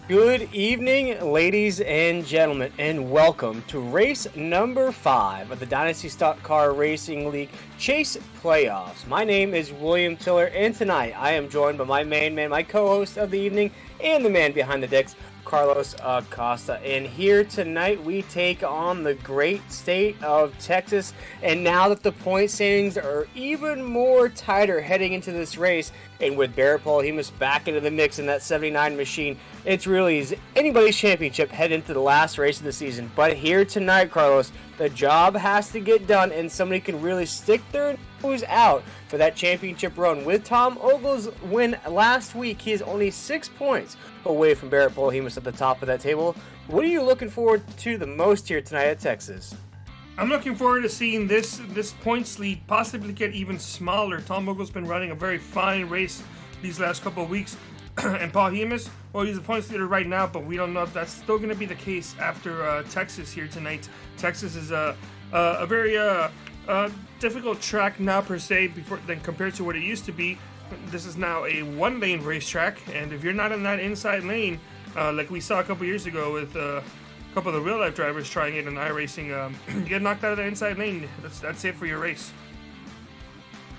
Good evening, ladies and gentlemen, and welcome to race number 5 of the Dynasty Stock Car Racing League Chase Playoffs. My name is William Tiller, and tonight I am joined by my main man, my co-host of the evening, and the man behind the decks, Carlos Acosta. And here tonight we take on the great state of Texas. And now that the point standings are even more tighter heading into this race, and with Barrett Paul-Hemus back into the mix in that 79 machine, it's really anybody's championship head into the last race of the season. But here tonight, Carlos, the job has to get done, and somebody can really stick their nose out for that championship run. With Tom Ogle's win last week, he is only 6 points away from Barrett Paul-Hemus at the top of that table. What are you looking forward to the most here tonight at Texas? I'm looking forward to seeing this points lead possibly get even smaller. Tom Ogle's been running a very fine race these last couple of weeks. And Paul-Hemus, well, he's the points leader right now, but we don't know if that's still going to be the case after Texas here tonight. Texas is a very difficult track now per se than compared to what it used to be. This is now a one-lane racetrack, and if you're not in that inside lane, like we saw a couple years ago with a couple of the real-life drivers trying it in iRacing, you get knocked out of the inside lane. That's it for your race.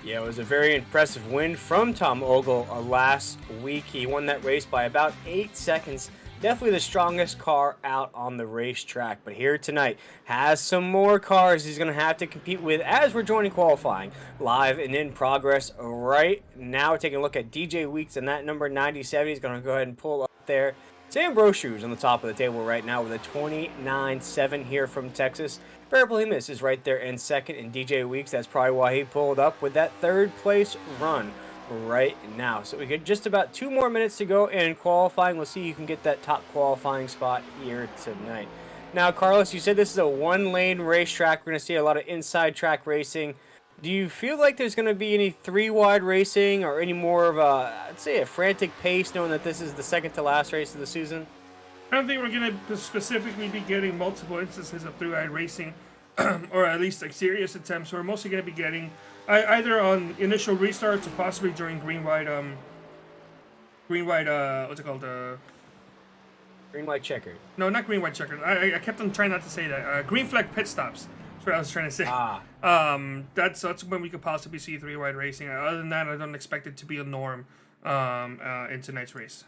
Yeah, it was a very impressive win from Tom Ogle last week. He won that race by about 8 seconds. Definitely the strongest car out on the racetrack. But here tonight has some more cars he's going to have to compete with as we're joining qualifying live and in progress right now. Taking a look at DJ Weeks and that number 97. He's going to go ahead and pull up there. Sam Brochu's on the top of the table right now with a 29.7 here from Texas. Barrett Paul-Hemus is right there in second, and DJ Weeks, that's probably why he pulled up with that third place run right now. So we get just about 2 more minutes to go in qualifying. We'll see who can get that top qualifying spot here tonight. Now, Carlos, you said this is a one-lane racetrack. We're going to see a lot of inside track racing. Do you feel like there's going to be any 3-wide racing or any more of I'd say a frantic pace, knowing that this is the second to last race of the season? I don't think we're going to specifically be getting multiple instances of 3-wide racing, or at least like serious attempts. We're mostly going to be getting either on initial restarts or possibly during green-white, what's it called? Green-white checkered. No, not green-white checkered. I kept on trying not to say that. Green flag pit stops. That's what I was trying to say. That's when we could possibly see 3-wide racing. Other than that, I don't expect it to be a norm in tonight's race.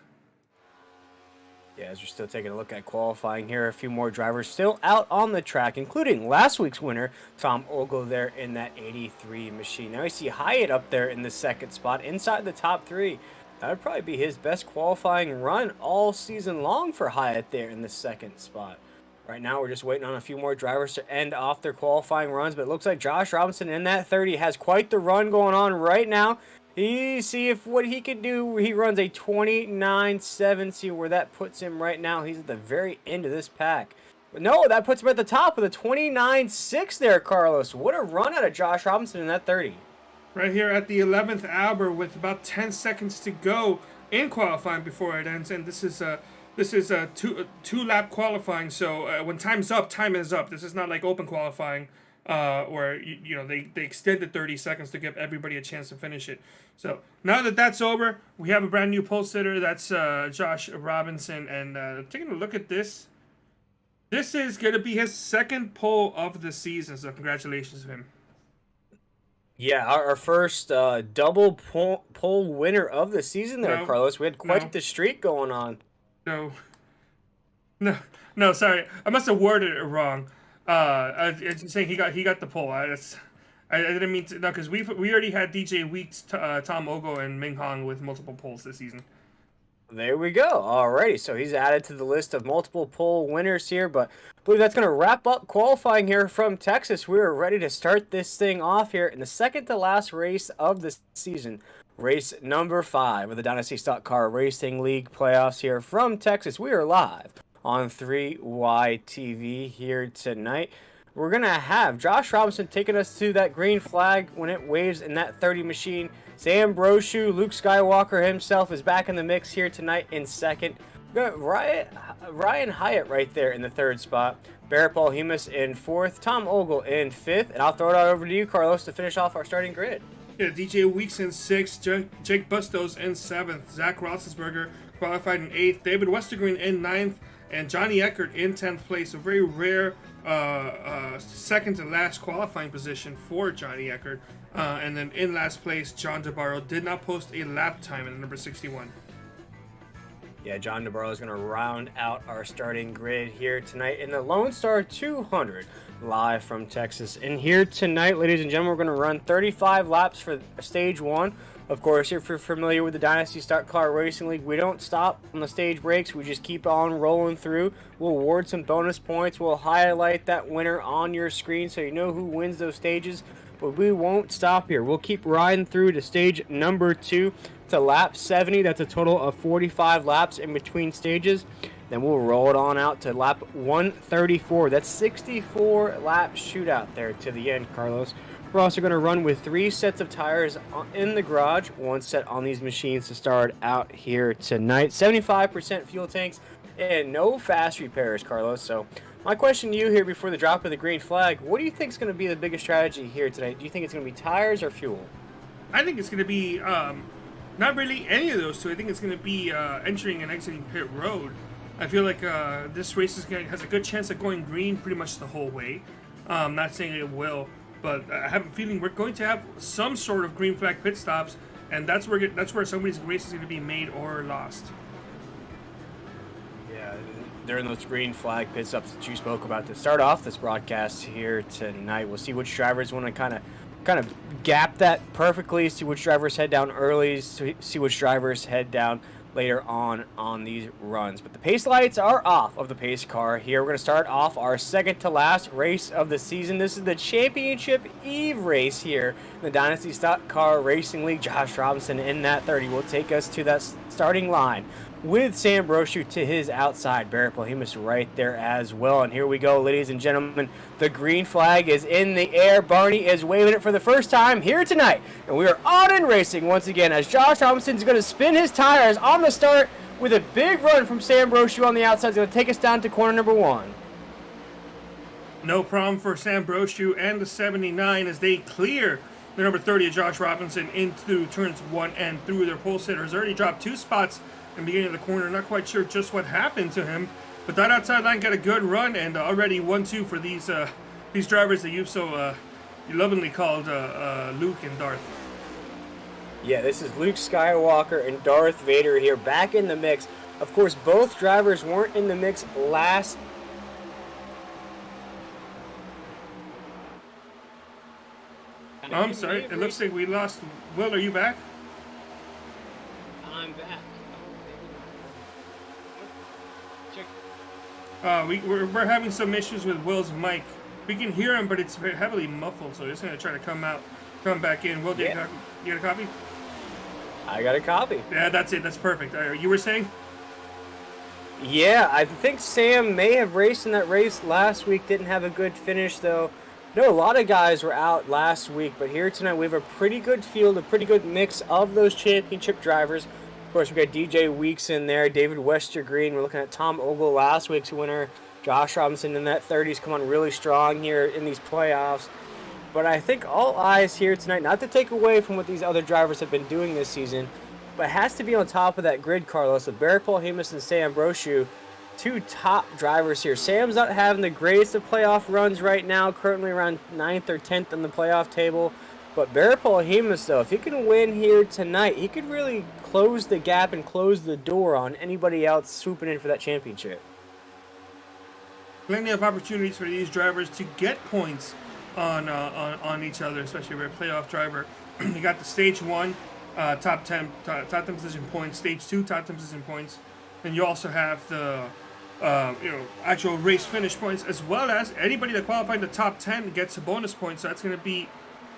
Yeah, as we're still taking a look at qualifying here, a few more drivers still out on the track, including last week's winner, Tom Ogle, there in that 83 machine. Now we see Hyatt up there in the second spot, inside the top 3. That would probably be his best qualifying run all season long for Hyatt there in the second spot. Right now, we're just waiting on a few more drivers to end off their qualifying runs, but it looks like Josh Robinson in that 30 has quite the run going on right now. See if what he can do. He runs a 29.7. See where that puts him right now. He's at the very end of this pack. But no, that puts him at the top with a 29.6 there, Carlos. What a run out of Josh Robinson in that 30. Right here at the 11th hour with about 10 seconds to go in qualifying before it ends. And this is a two-lap qualifying. So when time's up, time is up. This is not like open qualifying. Where they extended 30 seconds to give everybody a chance to finish it. So now that that's over, we have a brand new pole sitter. That's Josh Robinson, and taking a look at this. This is going to be his second pole of the season. So congratulations to him. Yeah, our first double pole winner of the season there, Carlos. We had quite the streak going on. No, sorry. I must have worded it wrong. It's saying he got the pole. I didn't mean to, no, because we already had DJ Weeks, Tom Ogle, and Ming Hong with multiple poles this season. There we go. Alrighty, so he's added to the list of multiple pole winners here, but I believe that's going to wrap up qualifying here from Texas. We are ready to start this thing off here in the second to last race of the season. Race number 5 of the Dynasty Stock Car Racing League playoffs here from Texas. We are live on 3Y TV here tonight. We're going to have Josh Robinson taking us to that green flag when it waves in that 30 machine. Sam Brochu, Luke Skywalker himself is back in the mix here tonight in second. We got Ryan Hyatt right there in the third spot. Barrett Paul-Hemus in fourth. Tom Ogle in fifth. And I'll throw it out over to you, Carlos, to finish off our starting grid. Yeah, DJ Weeks in 6th, Jake Bustos in 7th, Zach Roethlisberger qualified in 8th, David Westergreen in 9th, and Johnny Eckert in 10th place. A very rare second to last qualifying position for Johnny Eckert. And then in last place, John DeBarro did not post a lap time in number 61. Yeah, John DeBarro is going to round out our starting grid here tonight in the Lone Star 200, live from Texas. And here tonight, ladies and gentlemen, we're going to run 35 laps for stage 1. Of course, if you're familiar with the Dynasty Stock Car Racing League, we don't stop on the stage breaks. We just keep on rolling through. We'll award some bonus points. We'll highlight that winner on your screen so you know who wins those stages. But we won't stop here. We'll keep riding through to stage number 2 to lap 70. That's a total of 45 laps in between stages. Then we'll roll it on out to lap 134. That's 64 lap shootout there to the end, Carlos. We're also going to run with 3 sets of tires in the garage, 1 set on these machines to start out here tonight. 75% fuel tanks and no fast repairs, Carlos. So my question to you here before the drop of the green flag, what do you think is going to be the biggest strategy here tonight? Do you think it's going to be tires or fuel? I think it's going to be not really any of those two. I think it's going to be entering and exiting pit road. I feel like this race has a good chance of going green pretty much the whole way. Not saying it will, but I have a feeling we're going to have some sort of green flag pit stops, and that's where somebody's race is going to be made or lost. Yeah, during those green flag pit stops that you spoke about to start off this broadcast here tonight, we'll see which drivers want to kind of gap that perfectly, see which drivers head down early, see which drivers head down later on these runs. But the pace lights are off of the pace car here. We're going to start off our second to last race of the season. This is the Championship Eve race here in the Dynasty Stock Car Racing League. Josh Robinson in that 30 will take us to that starting line with Sam Brochu to his outside. Barrett Bohemus right there as well. And here we go, ladies and gentlemen. The green flag is in the air. Barney is waving it for the first time here tonight. And we are on and racing once again as Josh Robinson is going to spin his tires on the start with a big run from Sam Brochu on the outside. He's going to take us down to corner number 1. No problem for Sam Brochu and the 79 as they clear the number 30 of Josh Robinson into turns 1 and through. Their pole sitter has already dropped 2 spots in the beginning of the corner. Not quite sure just what happened to him, but that outside line got a good run, and already 1-2 for these drivers that you've so lovingly called Luke and Darth. Yeah, this is Luke Skywalker and Darth Vader here back in the mix. Of course, both drivers weren't in the mix last. I'm sorry, it looks like we lost. Will, are you back? I'm back. We're having some issues with Will's mic. We can hear him, but it's very heavily muffled, so just gonna try to come back in. Will, you got a copy? I got a copy. Yeah, that's it. That's perfect. You were saying? Yeah, I think Sam may have raced in that race last week. Didn't have a good finish, though. No, a lot of guys were out last week, but here tonight we have a pretty good field, a pretty good mix of those championship drivers. Of course, we got DJ Weeks in there, David Westergreen. We're looking at Tom Ogle, last week's winner. Josh Robinson in that 30s come on really strong here in these playoffs. But I think all eyes here tonight, not to take away from what these other drivers have been doing this season, but has to be on top of that grid, Carlos, with Barrett Bohemus and Sam Brochu, 2 top drivers here. Sam's not having the greatest of playoff runs right now, currently around 9th or 10th on the playoff table. But Barrett Bohemus, though, if he can win here tonight, he could really close the gap and close the door on anybody else swooping in for that championship. Plenty of opportunities for these drivers to get points on each other, especially if you're a playoff driver. You got the stage 1 top 10 position points, stage 2 top 10 position points, and you also have the actual race finish points, as well as anybody that qualified in the top 10 gets a bonus point. So that's going to be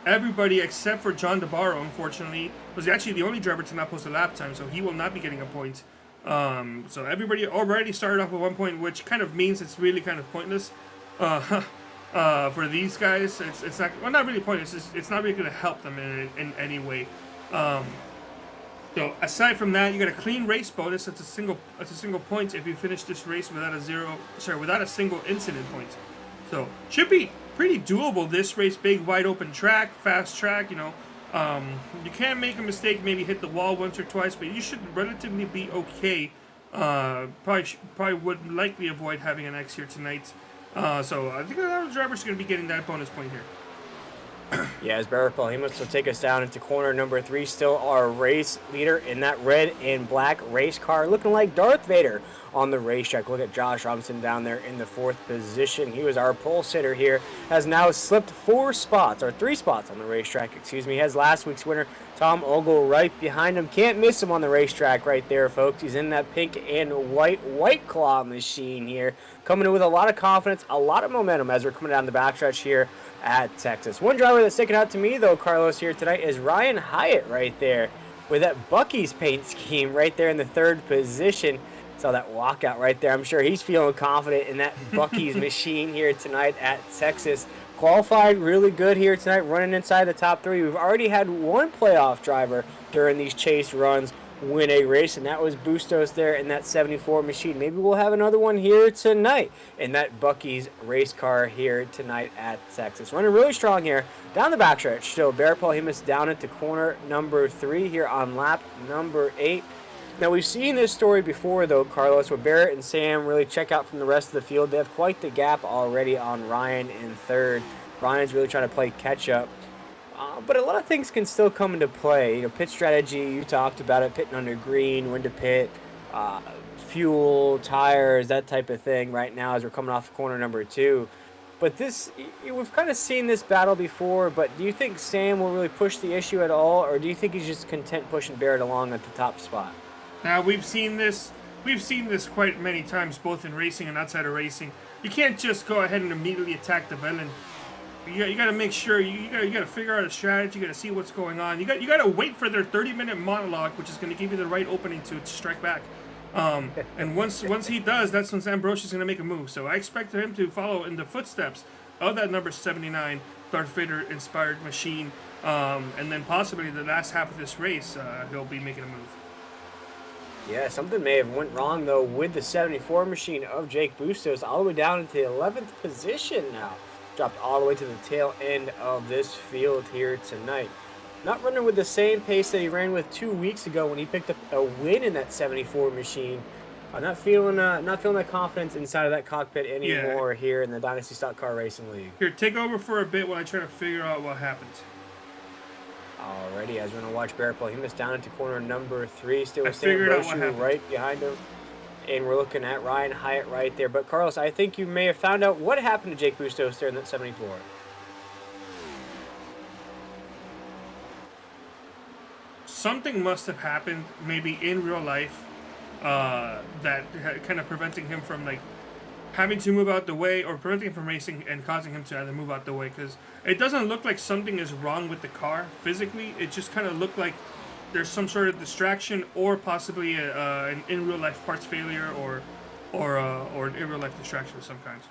everybody except for John DeBarro, unfortunately, was actually the only driver to not post a lap time, so he will not be getting a point. So everybody already started off with 1 point, which kind of means it's really kind of pointless for these guys. It's not, well, not really pointless. It's not really going to help them in any way. So aside from that, you got a clean race bonus. That's a single point if you finish this race without a single incident point. So should be pretty doable. This race, big wide open track, fast track. You can make a mistake, maybe hit the wall once or twice, but you should relatively be okay. Probably would likely avoid having an X here tonight. So I think a lot of drivers are going to be getting that bonus point here. Yeah, as Barrett Palheimus will take us down into corner number 3, still our race leader in that red and black race car, looking like Darth Vader on the racetrack. Look at Josh Robinson down there in the 4th position. He was our pole sitter here, has now slipped 3 spots on the racetrack, excuse me. He has last week's winner, Tom Ogle, right behind him. Can't miss him on the racetrack right there, folks. He's in that pink and white claw machine here, coming in with a lot of confidence, a lot of momentum as we're coming down the backstretch here at Texas. One driver that's sticking out to me, though, Carlos, here tonight is Ryan Hyatt right there with that Buc-ee's paint scheme right there in the 3rd position. Saw that walkout right there. I'm sure he's feeling confident in that Buc-ee's machine here tonight at Texas. Qualified really good here tonight, running inside the top 3. We've already had one playoff driver during these chase runs win a race, and that was Bustos there in that 74 machine. Maybe we'll have another one here tonight in that Buc-ee's race car here tonight at Texas. Running really strong here down the backstretch. So Barrett Palheimus down into corner number 3 here on lap number 8. Now, we've seen this story before, though, Carlos, where Barrett and Sam really check out from the rest of the field. They have quite the gap already on Ryan in 3rd. Ryan's really trying to play catch-up. But a lot of things can still come into play. You know, pit strategy, you talked about it, pitting under green, when to pit, fuel, tires, that type of thing right now as we're coming off corner number 2. But this, we've kind of seen this battle before, but do you think Sam will really push the issue at all, or do you think he's just content pushing Barrett along at the top spot? Now, we've seen this quite many times, both in racing and outside of racing. You can't just go ahead and immediately attack the villain. You got to make sure you got to figure out a strategy. You got to see what's going on. You got to wait for their 30-minute monologue, which is going to give you the right opening to strike back. And once he does, that's when Ambrosius is going to make a move. So I expect him to follow in the footsteps of that number 79 Darth Vader inspired machine, and then possibly the last half of this race, he'll be making a move. Yeah, something may have went wrong, though, with the 74 machine of Jake Bustos all the way down into the 11th position now. Dropped all the way to the tail end of this field here tonight. Not running with the same pace that he ran with 2 weeks ago when he picked up a win in that 74 machine. Not feeling that confidence inside of that cockpit anymore here in the Dynasty Stock Car Racing League. Here, take over for a bit while I try to figure out what happened. Alrighty, as we're going to watch Barrett Palheimus down into corner number 3. Still with Sam Brochu right behind him. And we're looking at Ryan Hyatt right there. But, Carlos, I think you may have found out what happened to Jake Bustos there in that 74. Something must have happened, maybe in real life, that kind of preventing him from, like, having to move out the way, or preventing him from racing and causing him to either move out the way. Because it doesn't look like something is wrong with the car physically. It just kind of looked like there's some sort of distraction, or possibly an in real life parts failure, or an in real life distraction of some kind.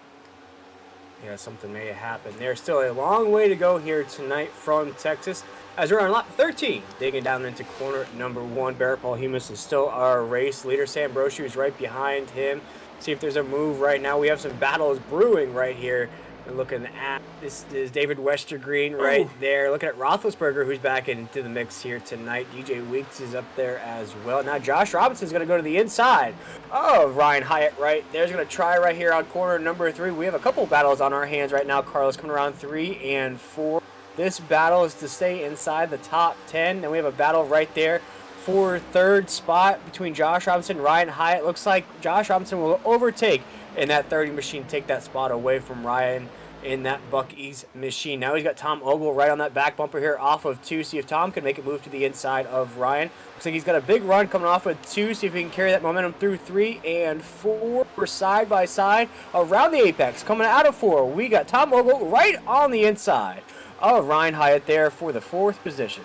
Yeah, something may have happened. There's still a long way to go here tonight from Texas, as we're on lap 13, digging down into corner number 1. Barrett Palheimus is still our race leader. Sam Brochu is right behind him. See if there's a move right now. We have some battles brewing right here. We're looking at, this is David Westergreen right there. Looking at Roethlisberger, who's back into the mix here tonight. DJ Weeks is up there as well. Now Josh Robinson's going to go to the inside of Ryan Hyatt right there. He's going to try right here on corner number 3. We have a couple battles on our hands right now, Carlos, coming around 3 and 4. This battle is to stay inside the top 10. Then we have a battle right there for 3rd spot between Josh Robinson and Ryan Hyatt. Looks like Josh Robinson will overtake in that 30 machine, take that spot away from Ryan in that Buc-ee's machine. Now he's got Tom Ogle right on that back bumper here off of 2. See if Tom can make it move to the inside of Ryan. Looks like he's got a big run coming off with 2. See if he can carry that momentum through 3 and 4. We're side by side around the apex. Coming out of 4, we got Tom Ogle right on the inside of Ryan Hyatt there for the 4th position.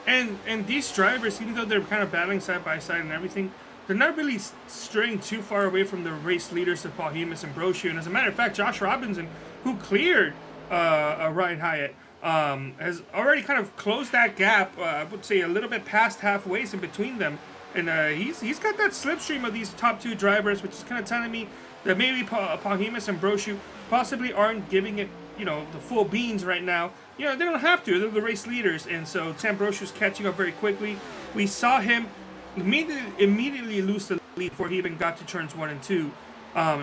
And these drivers, even though they're kind of battling side by side and everything, they're not really straying too far away from the race leaders of Palheimus and Brochu. And as a matter of fact, Josh Robinson, who cleared Ryan Hyatt, has already kind of closed that gap, I would say a little bit past halfway in between them. And he's got that slipstream of these top 2 drivers, which is kind of telling me that maybe Palheimus and Brochu possibly aren't giving it, the full beans right now. you know, they don't have to. They're the race leaders, and so Tambrosio's catching up very quickly. We saw him immediately lose the lead before he even got to turns 1 and 2.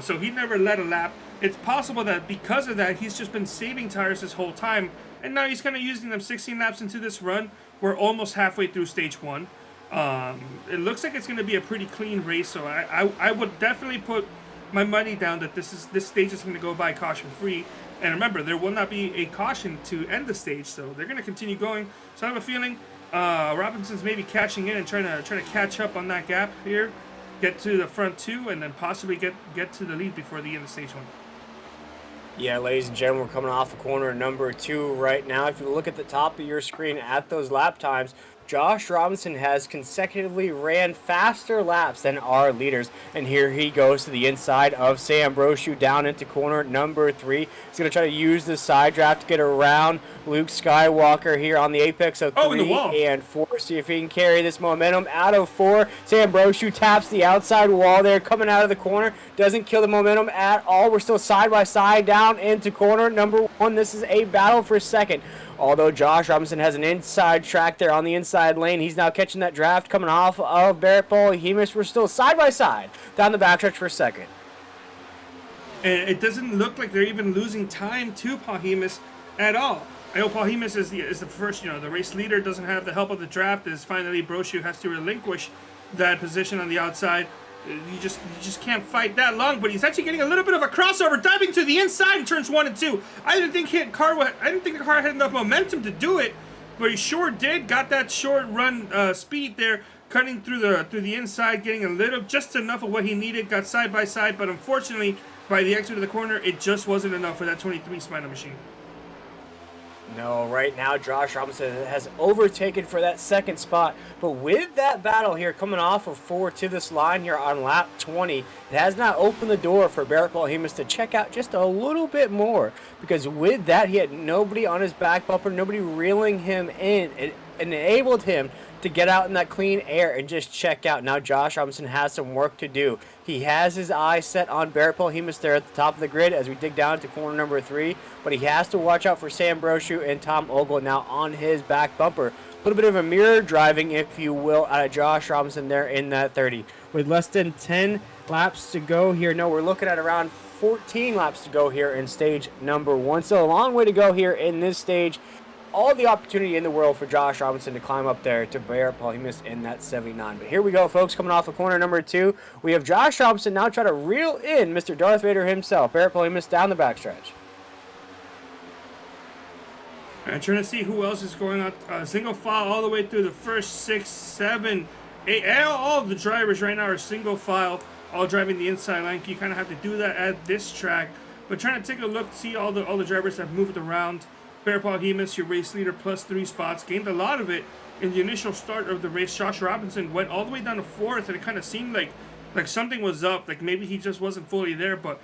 So he never led a lap. It's possible that because of that, he's just been saving tires this whole time, and now he's kind of using them 16 laps into this run. We're almost halfway through stage 1. It looks like it's going to be a pretty clean race, so I would definitely put my money down that this stage is going to go by caution free. And remember, there will not be a caution to end the stage, so they're going to continue going. So I have a feeling Robinson's maybe catching in and trying to catch up on that gap here, get to the front 2, and then possibly get to the lead before the end of stage 1. Yeah, ladies and gentlemen, we're coming off of corner number 2 right now. If you look at the top of your screen at those lap times, Josh Robinson has consecutively ran faster laps than our leaders. And here he goes to the inside of Sam Brochu down into corner number 3. He's going to try to use the side draft to get around Luke Skywalker here on the apex of 3 and 4. See if he can carry this momentum out of 4. Sam Brochu taps the outside wall there coming out of the corner. Doesn't kill the momentum at all. We're still side by side down into corner number 1. This is a battle for second. Although Josh Robinson has an inside track there on the inside lane, he's now catching that draft coming off of Barrett Paul-Hemus. We're still side by side down the backstretch for second. And it doesn't look like they're even losing time to Paul-Hemus at all. I know Paul-Hemus is the first, you know, the race leader, doesn't have the help of the draft, as finally Brochu has to relinquish that position on the outside. You just can't fight that long, but he's actually getting a little bit of a crossover, diving to the inside in turns 1 and 2. I didn't think the car had enough momentum to do it, but he sure did. Got that short run speed there, cutting through the inside, getting just enough of what he needed. Got side by side, but unfortunately, by the exit of the corner, it just wasn't enough for that 23 Spider machine. No, right now Josh Robinson has overtaken for that second spot. But with that battle here coming off of 4 to this line here on lap 20, it has not opened the door for Barrett Paul-Hemus to check out just a little bit more. Because with that, he had nobody on his back bumper, nobody reeling him in. It enabled him to get out in that clean air and just check out. Now Josh Robinson has some work to do. He has his eyes set on Barrett Paul-Hemus there at the top of the grid as we dig down to corner number 3, but he has to watch out for Sam Brochu and Tom Ogle now on his back bumper. A little bit of a mirror driving, if you will, out of Josh Robinson there in that 30. With less than 10 laps to go here, no, we're looking at around 14 laps to go here in stage number 1. So a long way to go here in this stage. All the opportunity in the world for Josh Robinson to climb up there to Barrett Paul-Hemus in that 79. But here we go, folks, coming off of corner number 2. We have Josh Robinson now try to reel in Mr. Darth Vader himself, Barrett Paul-Hemus, down the backstretch. And trying to see who else is going on. Single file all the way through the first 6, 7, 8. All of the drivers right now are single file, all driving the inside line. You kind of have to do that at this track. But trying to take a look, see all the drivers that have moved around. Barrett Paul-Hemus, your race leader, plus 3 spots. Gained a lot of it in the initial start of the race. Josh Robinson went all the way down to 4th, and it kind of seemed like something was up. Like maybe he just wasn't fully there. But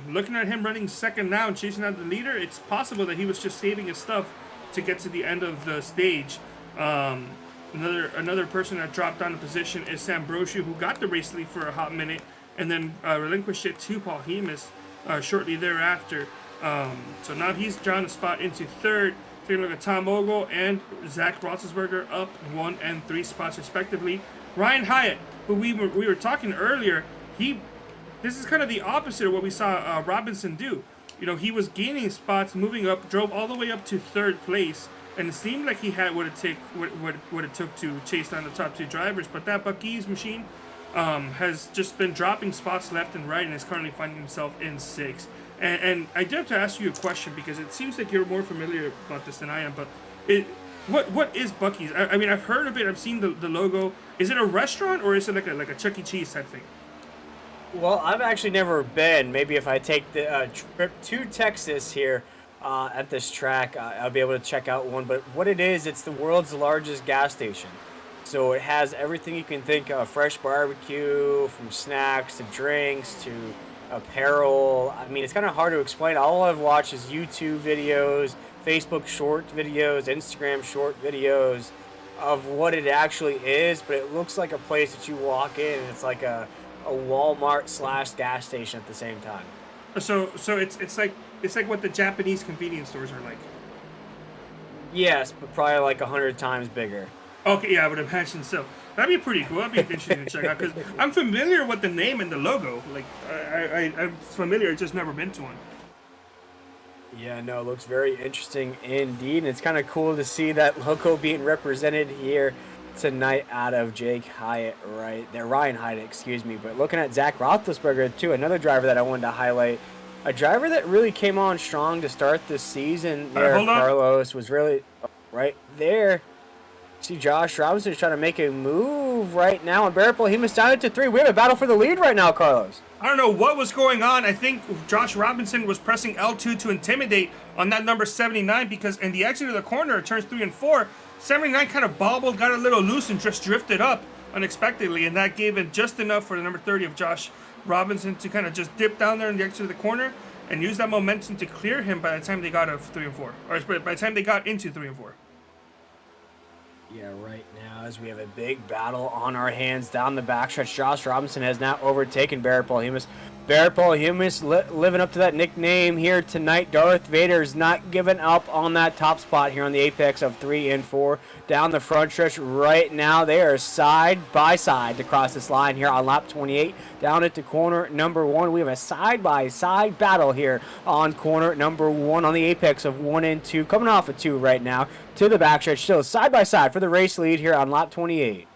looking at him running second now and chasing out the leader, it's possible that he was just saving his stuff to get to the end of the stage. Another person that dropped down a position is Sam Brochu, who got the race lead for a hot minute and then relinquished it to Paul-Hemus shortly thereafter. So now he's drawn a spot into 3rd. Taking a look at Tom Ogle and Zach Roethlisberger up 1 and 3 spots respectively. Ryan Hyatt, who we were talking earlier, this is kind of the opposite of what we saw Robinson do. You know, he was gaining spots, moving up, drove all the way up to 3rd place, and it seemed like he had what it took to chase down the top 2 drivers. But that Buc-ee's machine has just been dropping spots left and right, and is currently finding himself in 6th. And I do have to ask you a question, because it seems like you're more familiar about this than I am. But what is Buc-ee's? I mean, I've heard of it. I've seen the logo. Is it a restaurant, or is it like a Chuck E. Cheese type thing? Well, I've actually never been. Maybe if I take the trip to Texas here at this track, I'll be able to check out one. But what it is, it's the world's largest gas station. So it has everything you can think of: fresh barbecue, from snacks to drinks to apparel. I mean, it's kind of hard to explain. All I've watched is YouTube videos, Facebook short videos, Instagram short videos of what it actually is. But it looks like a place that you walk in and it's like a Walmart / gas station at the same time. So it's like what the Japanese convenience stores are like. Yes, but probably like 100 times bigger. Okay, yeah, I would imagine so. That'd be pretty cool. That'd be interesting to check out because I'm familiar with the name and the logo. Like, I'm familiar, just never been to one. Yeah, no, it looks very interesting indeed. And it's kind of cool to see that logo being represented here tonight out of Jake Hyatt right there, Ryan Hyatt, excuse me. But looking at Zach Roethlisberger, too, another driver that I wanted to highlight. A driver that really came on strong to start this season All right, there, hold on. Carlos, was really right there. See Josh Robinson's trying to make a move right now, and Barrett he missed down it to 3. We have a battle for the lead right now, Carlos. I don't know what was going on. I think Josh Robinson was pressing L2 to intimidate on that number 79 because in the exit of the corner, it turns 3 and 4. 79 kind of bobbled, got a little loose, and just drifted up unexpectedly, and that gave it just enough for the number 30 of Josh Robinson to kind of just dip down there in the exit of the corner and use that momentum to clear him by the time they got to 3 and 4, or by the time they got into 3 and 4. Yeah, right now as we have a big battle on our hands down the backstretch, Josh Robinson has now overtaken Barrett Polhemus. Barrett Polhemus living up to that nickname here tonight. Darth Vader's not giving up on that top spot here on the apex of 3 and 4. Down the front stretch right now, they are side by side to cross this line here on lap 28. Down into corner number 1, we have a side-by-side battle here on corner number 1 on the apex of 1 and 2. Coming off of 2 right now to the backstretch, still side-by-side for the race lead here on lap 28.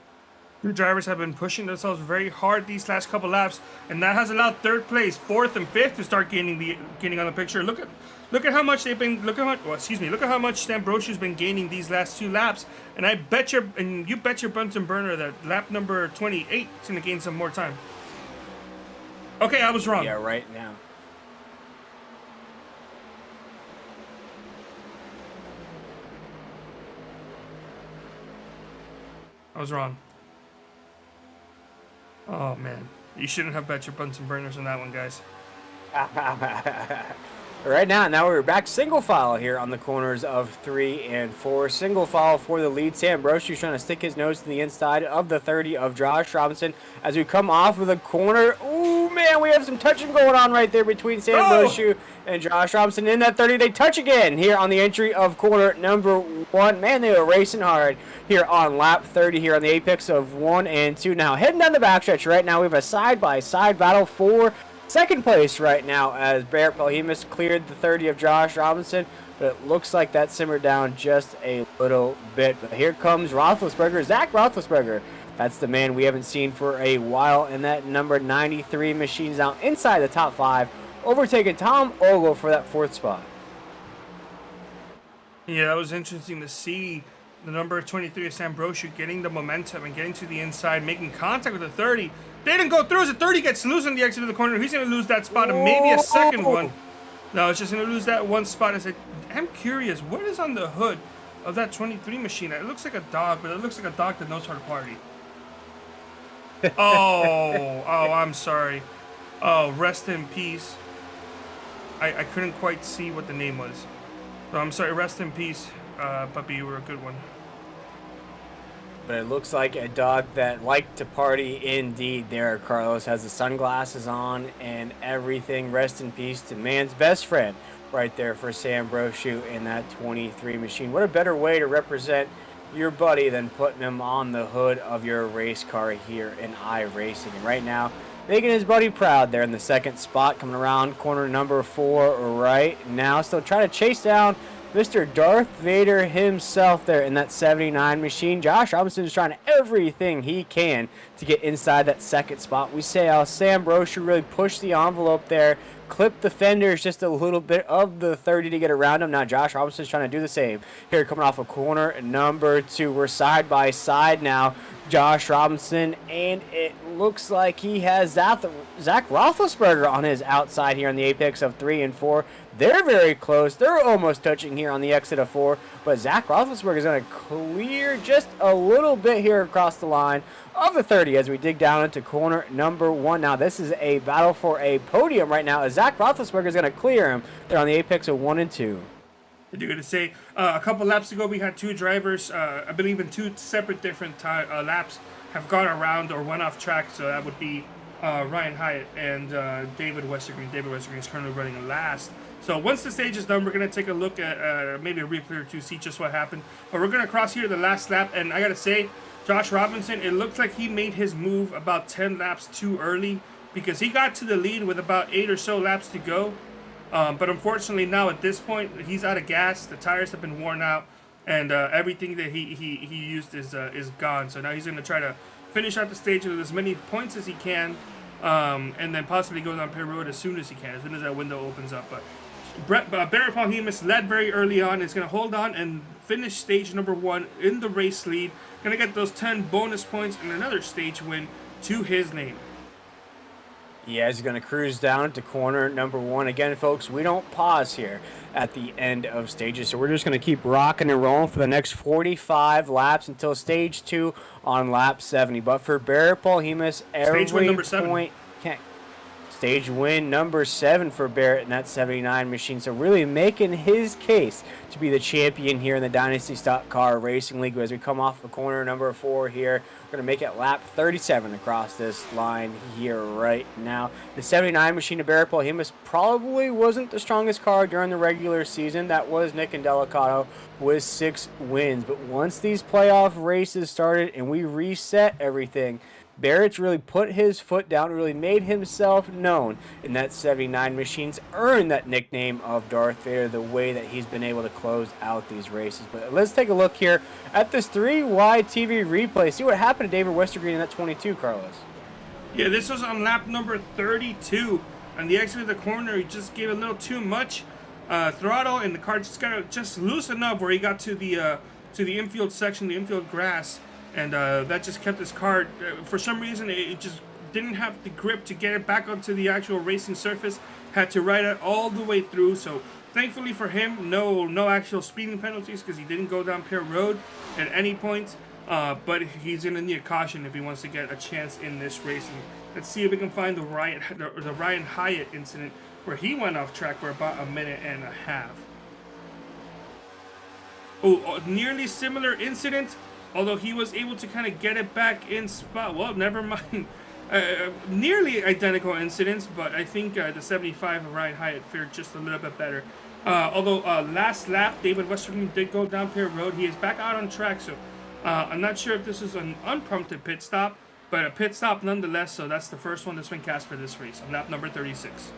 The drivers have been pushing themselves very hard these last couple laps, and that has allowed third place, fourth, and fifth to start getting on the picture. Look at how much they've been. Look at how much Stambroshu's been gaining these last 2 laps, and you bet your Bunsen burner that lap number 28 is gonna gain some more time. Okay, I was wrong. Yeah, right now. I was wrong. Oh man, you shouldn't have bet your Bunsen burners on that one, guys. Right now we're back single file here on the corners of 3 and 4. Single file for the lead. Sam Brochu's trying to stick his nose to the inside of the 30 of Josh Robinson as we come off of the corner. Ooh, man, we have some touching going on right there between Sam Brochu and Josh Robinson. In that 30, they touch again here on the entry of corner number 1. Man, they were racing hard here on lap 30 here on the apex of 1 and 2. Now, heading down the backstretch right now, we have a side-by-side battle for second place right now as Barrett Polhemus cleared the 30 of Josh Robinson, but it looks like that simmered down just a little bit. But here comes Roethlisberger, Zach Roethlisberger. That's the man we haven't seen for a while, and that number 93 machine's now inside the top 5, overtaking Tom Ogle for that 4th spot. Yeah, that was interesting to see the number 23 of Sam Brochu getting the momentum and getting to the inside, making contact with the 30. They didn't go through as the 30 gets loose on the exit of the corner. He's going to lose that spot and maybe a second one. No, it's just going to lose that one spot. I'm curious, what is on the hood of that 23 machine? It looks like a dog, but it looks like a dog that knows how to party. Oh, I'm sorry. Oh, rest in peace. I couldn't quite see what the name was. So I'm sorry, rest in peace, puppy. You were a good one. But it looks like a dog that liked to party indeed there, Carlos. Has the sunglasses on and everything. Rest in peace to man's best friend right there for Sam Brochu in that 23 machine. What a better way to represent your buddy than putting him on the hood of your race car here in iRacing. And right now, making his buddy proud there in the 2nd spot, coming around corner number 4 right now. Still trying to chase down Mr. Darth Vader himself there in that 79 machine. Josh Robinson is trying everything he can to get inside that 2nd spot. We say how Sam Brochu really pushed the envelope there, clipped the fenders just a little bit of the 30 to get around him. Now Josh Robinson's trying to do the same. Here coming off of corner number 2. We're side by side now. Josh Robinson, and it looks like he has Zach Roethlisberger on his outside here on the apex of 3 and 4. They're very close. They're almost touching here on the exit of 4, but Zach Roethlisberger is going to clear just a little bit here across the line of the 30 as we dig down into corner number 1. Now this is a battle for a podium right now as Zach Roethlisberger is going to clear him. They're on the apex of 1 and 2. You're going to say a couple laps ago we had 2 drivers, I believe in 2 separate different laps, have gone around or went off track. So that would be Ryan Hyatt and David Westergreen. David Westergreen is currently running last. So once the stage is done, we're going to take a look at maybe a replay or two, see just what happened. But we're going to cross here the last lap, and I got to say, Josh Robinson, it looks like he made his move about 10 laps too early, because he got to the lead with about 8 or so laps to go. But unfortunately now at this point, he's out of gas, the tires have been worn out, and everything that he used is gone. So now he's going to try to finish out the stage with as many points as he can, and then possibly go down pit road as soon as he can, as soon as that window opens up. But Barrett Paul Hemus led very early on, is going to hold on and finish stage number 1 in the race lead. Going to get those 10 bonus points and another stage win to his name. Yeah, he's going to cruise down to corner number 1. Again, folks, we don't pause here at the end of stages, so we're just going to keep rocking and rolling for the next 45 laps until stage 2 on lap 70. But for Barrett Paul Hemus, every stage win number 7. point can. Stage win number 7 for Barrett in that 79 machine. So really making his case to be the champion here in the Dynasty Stock Car Racing League. As we come off the corner number 4 here, we're going to make it lap 37 across this line here right now. The 79 machine of Barrett Paul Hemus probably wasn't the strongest car during the regular season. That was Nick Indelicato with 6 wins. But once these playoff races started and we reset everything, Barrett's really put his foot down, really made himself known in that 79 machines, earned that nickname of Darth Vader the way that he's been able to close out these races. But let's take a look here at this 3-wide TV replay. See what happened to David Westergreen in that 22, Carlos. Yeah, this was on lap number 32. On the exit of the corner, he just gave a little too much throttle, and the car just got just loose enough where he got to the infield section, the infield grass. And that just kept his car, for some reason, it just didn't have the grip to get it back onto the actual racing surface. Had to ride it all the way through. So thankfully for him, no actual speeding penalties, because he didn't go down pit road at any point. But he's going to need a caution if he wants to get a chance in this racing. Let's see if we can find the Ryan Hyatt incident where he went off track for about a minute and a half. Oh, nearly similar incident. Although he was able to kind of get it back in spot. Well, never mind. Nearly identical incidents, but I think the 75 of Ryan Hyatt fared just a little bit better. Although last lap, David Westergreen did go down pit road. He is back out on track, so I'm not sure if this is an unprompted pit stop, but a pit stop nonetheless, so that's the first one that's been cast for this race on lap number 36.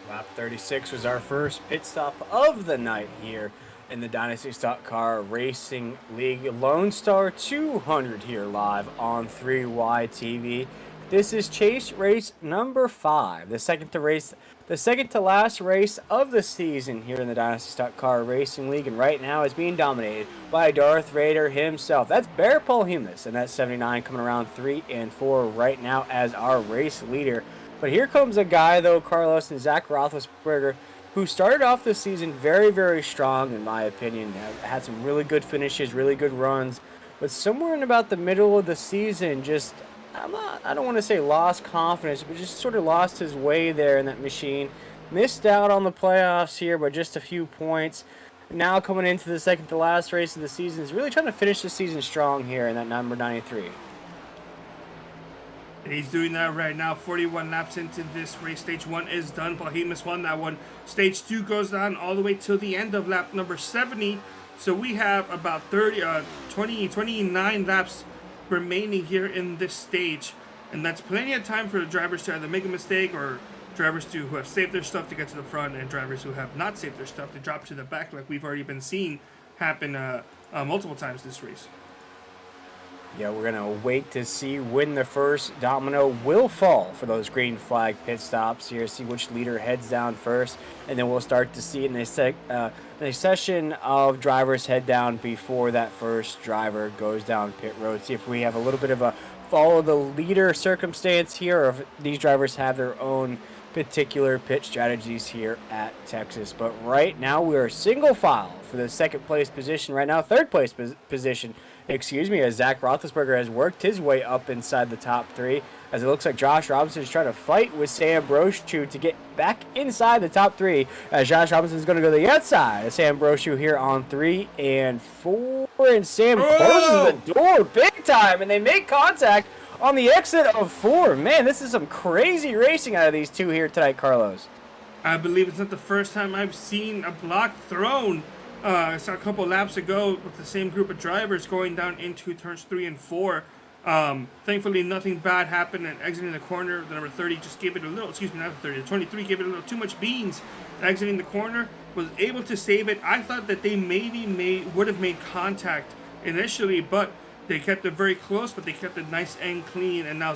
Lap 36 was our first pit stop of the night here in the Dynasty Stock Car Racing League. Lone Star 200 here live on 3Y TV. This is chase race number 5, the second to last race of the season here in the Dynasty Stock Car Racing League, and right now is being dominated by Darth Vader himself. That's Barrett Paul Hemus, and that 79 coming around 3 and 4 right now as our race leader. But here comes a guy though, Carlos, and Zach Roethlisberger, who started off the season very, very strong, in my opinion. Had some really good finishes, really good runs. But somewhere in about the middle of the season, just, I don't want to say lost confidence, but just sort of lost his way there in that machine. Missed out on the playoffs here by just a few points. Now coming into the second to last race of the season, is really trying to finish the season strong here in that number 93. And he's doing that right now. 41 laps into this race. Stage 1 is done. Paul Hemus won that one. Stage 2 goes down all the way till the end of lap number 70. So we have about 29 laps remaining here in this stage. And that's plenty of time for the drivers to either make a mistake, or drivers who have saved their stuff to get to the front, and drivers who have not saved their stuff to drop to the back, like we've already been seeing happen multiple times this race. Yeah, we're going to wait to see when the first domino will fall for those green flag pit stops here, see which leader heads down first, and then we'll start to see in a session of drivers head down before that first driver goes down pit road. See if we have a little bit of a follow the leader circumstance here, or if these drivers have their own particular pit strategies here at Texas. But right now we are single file for the second place position right now, third place position, as Zach Roethlisberger has worked his way up inside the top 3, as it looks like Josh Robinson is trying to fight with Sam Brochu to get back inside the top 3, as Josh Robinson is going to go to the outside of Sam Brochu here on 3 and 4, and Sam closes the door big time, and they make contact on the exit of 4. Man, this is some crazy racing out of these two here tonight, Carlos. I believe it's not the first time I've seen a block thrown. I saw a couple laps ago with the same group of drivers going down into turns 3 and 4. Thankfully, nothing bad happened, and exiting the corner, the number 30 just gave it a little, excuse me, not the 30, the 23 gave it a little too much beans. Exiting the corner, was able to save it. I thought that they would have made contact initially, but they kept it very close, but they kept it nice and clean. And now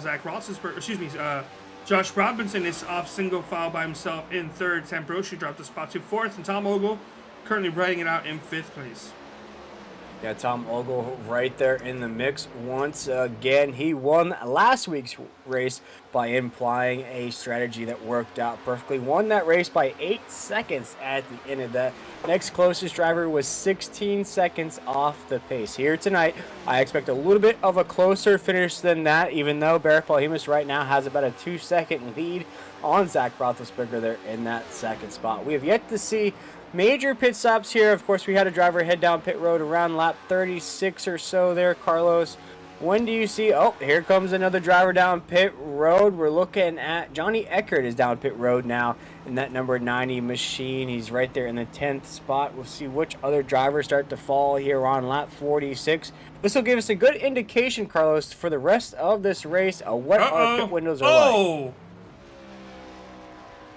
Josh Robinson is off single file by himself in third. Sam Brochu dropped a spot to fourth, and Tom Ogle currently riding it out in fifth place. Yeah, Tom Ogle right there in the mix once again. He won last week's race by implying a strategy that worked out perfectly. Won that race by 8 seconds at the end of that. Next closest driver was 16 seconds off the pace. Here tonight, I expect a little bit of a closer finish than that, even though Barrett Paul-Hemus right now has about a 2-second lead on Zach Roethlisberger there in that second spot. We have yet to see major pit stops here. Of course, we had a driver head down pit road around lap 36 or so there. Carlos, when do you see... Oh, here comes another driver down pit road. We're looking at Johnny Eckert is down pit road now in that number 90 machine. He's right there in the 10th spot. We'll see which other drivers start to fall here on lap 46. This will give us a good indication, Carlos, for the rest of this race of what our pit windows are like.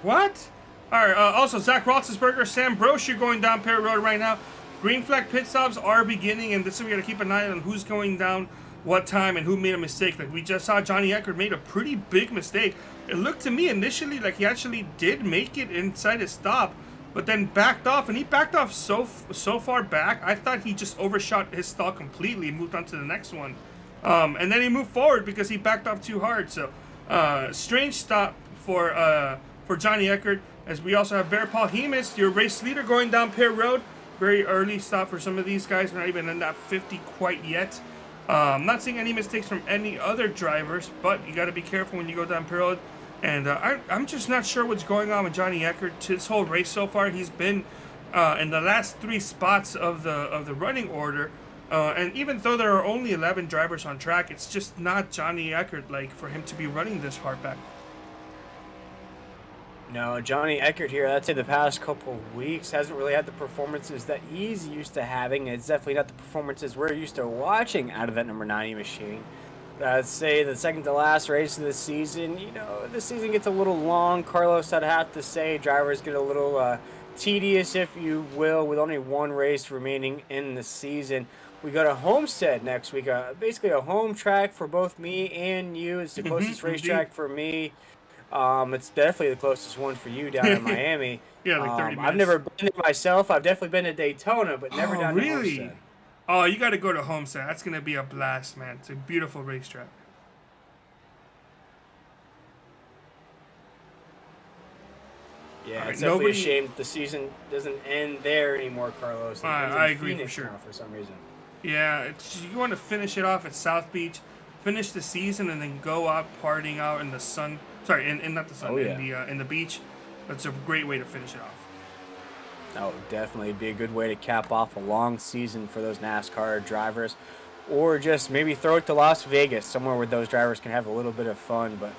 What? All right, also, Zach Roethlisberger, Sam Brochu going down pit road right now. Green flag pit stops are beginning, and this is we got to keep an eye on who's going down, what time, and who made a mistake. Like, we just saw Johnny Eckert made a pretty big mistake. It looked to me initially like he actually did make it inside his stop, but then backed off, and he backed off so far back, I thought he just overshot his stall completely and moved on to the next one. And then he moved forward because he backed off too hard. So, strange stop for Johnny Eckert. As we also have Barrett Paul-Hemus, your race leader, going down pit road. Very early stop for some of these guys. We're not even in that 50 quite yet. I'm not seeing any mistakes from any other drivers, but you got to be careful when you go down pit road. And I'm just not sure what's going on with Johnny Eckert. This whole race so far, he's been in the last 3 spots of the running order. And even though there are only 11 drivers on track, it's just not Johnny Eckert like for him to be running this far back. No, Johnny Eckert here, I'd say the past couple of weeks hasn't really had the performances that he's used to having. It's definitely not the performances we're used to watching out of that number 90 machine. I'd say the second to last race of the season, you know, the season gets a little long. Carlos, I'd have to say, drivers get a little tedious, if you will, with only 1 race remaining in the season. We go to Homestead next week, basically a home track for both me and you. It's the closest racetrack for me. It's definitely the closest one for you down in Miami. Yeah, like 30 minutes. I've never been there myself. I've definitely been to Daytona, but never down to Homestead. Oh, you got to go to Homestead. That's going to be a blast, man. It's a beautiful racetrack. Yeah, it's definitely a shame that the season doesn't end there anymore, Carlos. I agree for sure. For some reason. Yeah, you want to finish it off at South Beach, finish the season, and then go out partying out in the sun. Sorry, in not the sun, in the beach. That's a great way to finish it off. That would definitely be a good way to cap off a long season for those NASCAR drivers. Or just maybe throw it to Las Vegas, somewhere where those drivers can have a little bit of fun. But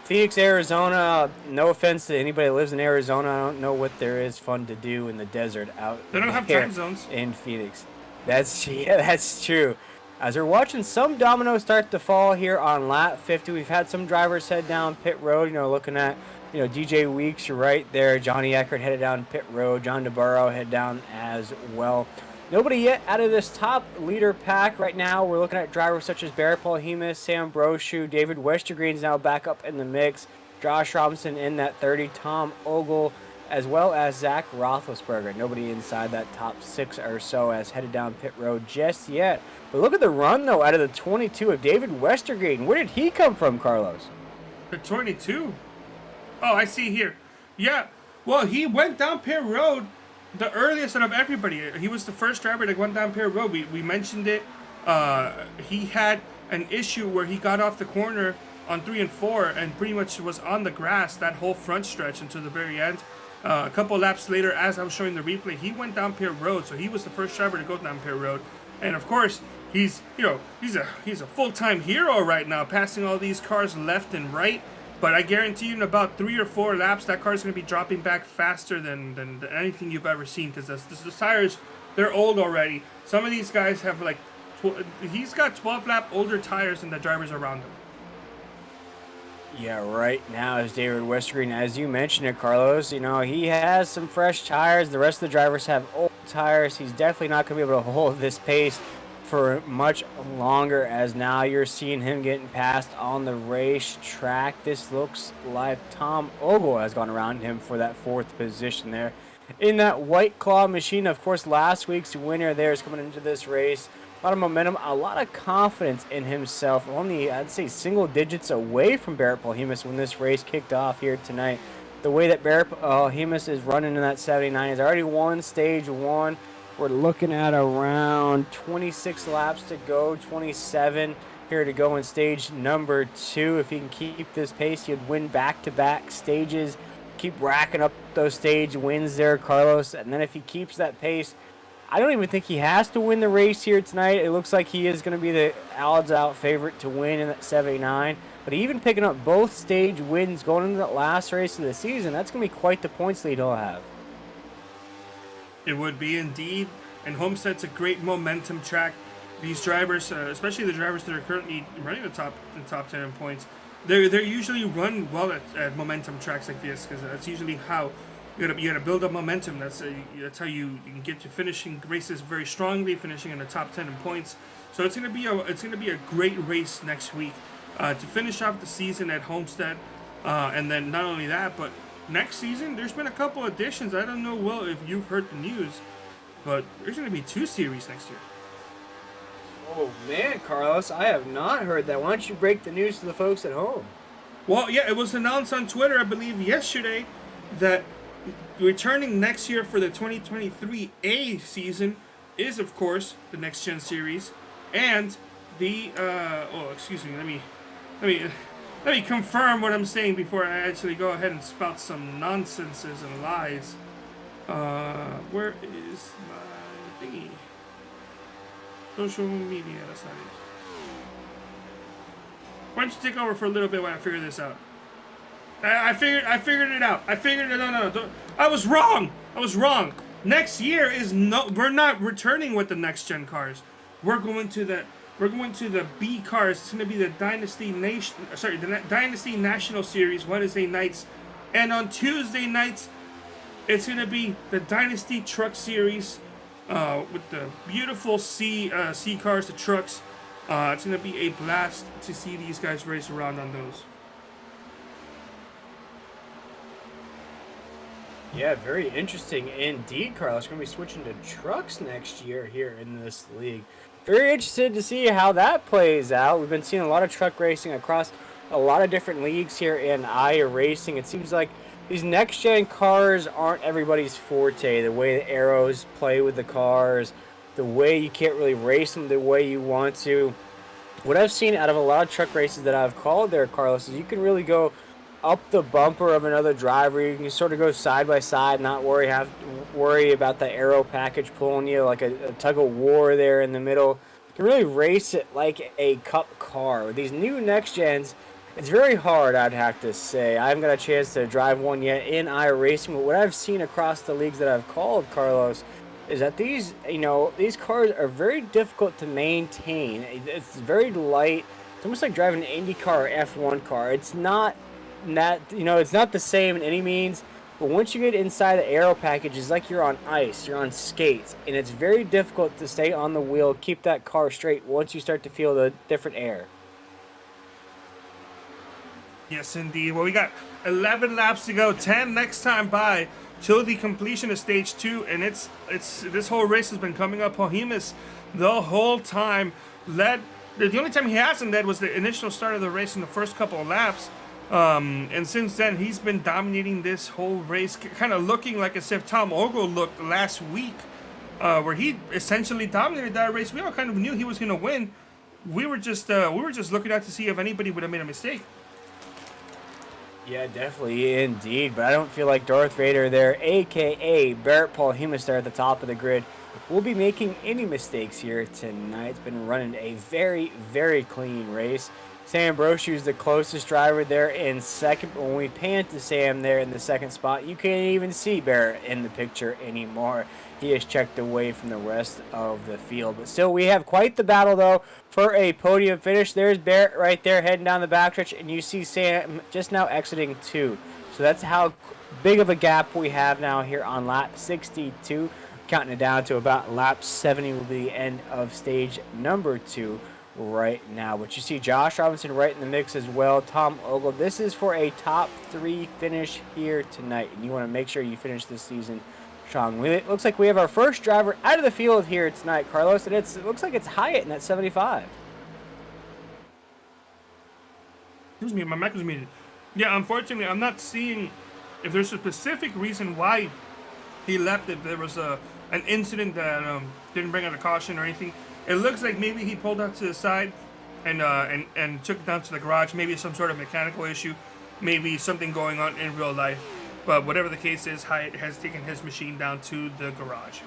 Phoenix, Arizona, no offense to anybody that lives in Arizona, I don't know what there is fun to do in the desert out there. They don't have time zones. In Phoenix. That's true. As we're watching some dominoes start to fall here on lap 50, we've had some drivers head down pit road. You know, looking at, you know, DJ Weeks right there. Johnny Eckert headed down pit road. John DeBarro head down as well. Nobody yet out of this top leader pack right now. We're looking at drivers such as Barrett Paul-Hemus, Sam Brochu, David Westergreen's now back up in the mix. Josh Robinson in that 30, Tom Ogle, as well as Zach Roethlisberger. Nobody inside that top 6 or so has headed down pit road just yet. But look at the run, though, out of the 22 of David Westergreen. Where did he come from, Carlos? The 22? Oh, I see here. Yeah, well, he went down pit road the earliest out of everybody. He was the first driver that went down pit road. We mentioned it. He had an issue where he got off the corner on 3 and 4 and pretty much was on the grass that whole front stretch until the very end. A couple laps later, as I was showing the replay, he went down pit road, so he was the first driver to go down pit road. And of course, he's a full-time hero right now, passing all these cars left and right. But I guarantee you, in about 3 or 4 laps, that car is going to be dropping back faster than anything you've ever seen. Because the tires, they're old already. Some of these guys have like, he's got 12-lap older tires than the drivers around him. Yeah, right now, as David Westergreen, as you mentioned it, Carlos, he has some fresh tires. The rest of the drivers have old tires. He's definitely not going to be able to hold this pace for much longer, as now you're seeing him getting passed on the racetrack. This looks like Tom Ogle has gone around him for that 4th position there in that White Claw machine. Of course, last week's winner there is coming into this race. A lot of momentum, a lot of confidence in himself. Only, I'd say, single digits away from Barrett Polhemus when this race kicked off here tonight. The way that Barrett Polhemus is running in that 79, he's already won stage 1. We're looking at around 26 laps to go, 27 here to go in stage number 2. If he can keep this pace, he'd win back-to-back stages, keep racking up those stage wins there, Carlos. And then if he keeps that pace, I don't even think he has to win the race here tonight. It looks like he is going to be the odds-out favorite to win in that 79. But even picking up both stage wins going into that last race of the season, that's going to be quite the points lead he'll have. It would be indeed, and Homestead's a great momentum track. These drivers, especially the drivers that are currently running the top 10 in points, they're usually run well at momentum tracks like this, because that's usually how you gotta build up momentum. That's how you can get to finishing races very strongly, finishing in the top 10 in points. So it's gonna be a great race next week to finish off the season at Homestead, and then not only that, but next season, there's been a couple additions. I don't know, Will, if you've heard the news, but there's going to be 2 series next year. Oh, man, Carlos, I have not heard that. Why don't you break the news to the folks at home? Well, yeah, it was announced on Twitter, I believe, yesterday, that returning next year for the 2023 A season is, of course, the Next Gen Series, and the, excuse me, let me confirm what I'm saying before I actually go ahead and spout some nonsenses and lies. Where is my thingy? Social media, that's not it. Why don't you take over for a little bit while I figure this out? I figured it out. No. I was wrong. Next year we're not returning with the next gen cars. We're going to the B cars. It's going to be the Dynasty National Series Wednesday nights, and on Tuesday nights, it's going to be the Dynasty Truck Series with the beautiful C cars, the trucks. It's going to be a blast to see these guys race around on those. Yeah, very interesting indeed, Carlos. We're going to be switching to trucks next year here in this league. Very interested to see how that plays out. We've been seeing a lot of truck racing across a lot of different leagues here in iRacing. It seems like these next-gen cars aren't everybody's forte. The way the arrows play with the cars, the way you can't really race them the way you want to. What I've seen out of a lot of truck races that I've called there, Carlos, is you can really go up the bumper of another driver. You can sort of go side by side, not worry about the aero package pulling you like a tug of war there in the middle. You can really race it like a cup car. With these new next gens, it's very hard, I'd have to say. I haven't got a chance to drive one yet in iRacing, but what I've seen across the leagues that I've called, Carlos, is that these cars are very difficult to maintain. It's very light. It's almost like driving an IndyCar or F1 car. It's not it's not the same in any means, but once you get inside the aero package, it's like you're on ice, you're on skates, and it's very difficult to stay on the wheel, keep that car straight once you start to feel the different air. Yes, indeed. Well, we got 11 laps to go, 10 next time by, till the completion of stage 2, and it's this whole race has been coming up Polhemus the whole time. The only time he hasn't led was the initial start of the race in the first couple of laps. And since then, he's been dominating this whole race, kind of looking like as if Tom Ogle looked last week, where he essentially dominated that race. We all kind of knew he was going to win. We were just looking out to see if anybody would have made a mistake. Yeah, definitely, indeed. But I don't feel like Darth Vader there, a.k.a. Barrett Polhemus there at the top of the grid, will be making any mistakes here tonight. It's been running a very, very clean race. Sam Brochu's the closest driver there in second, but when we pan to Sam there in the second spot, you can't even see Barrett in the picture anymore. He is checked away from the rest of the field. But still, we have quite the battle, though, for a podium finish. There's Barrett right there heading down the backstretch, and you see Sam just now exiting 2. So that's how big of a gap we have now here on lap 62. Counting it down to about lap 70 will be the end of stage number 2 right now. But you see Josh Robinson right in the mix as well. Tom Ogle. This is for a top 3 finish here tonight, and you want to make sure you finish this season strong. It looks like we have our first driver out of the field here tonight, Carlos, and it looks like it's Hyatt in that 75. Excuse me, my mic was muted. Yeah, unfortunately, I'm not seeing if there's a specific reason why he left. If there was an incident that didn't bring out a caution or anything. It looks like maybe he pulled out to the side and took it down to the garage. Maybe some sort of mechanical issue. Maybe something going on in real life. But whatever the case is, Hyatt has taken his machine down to the garage.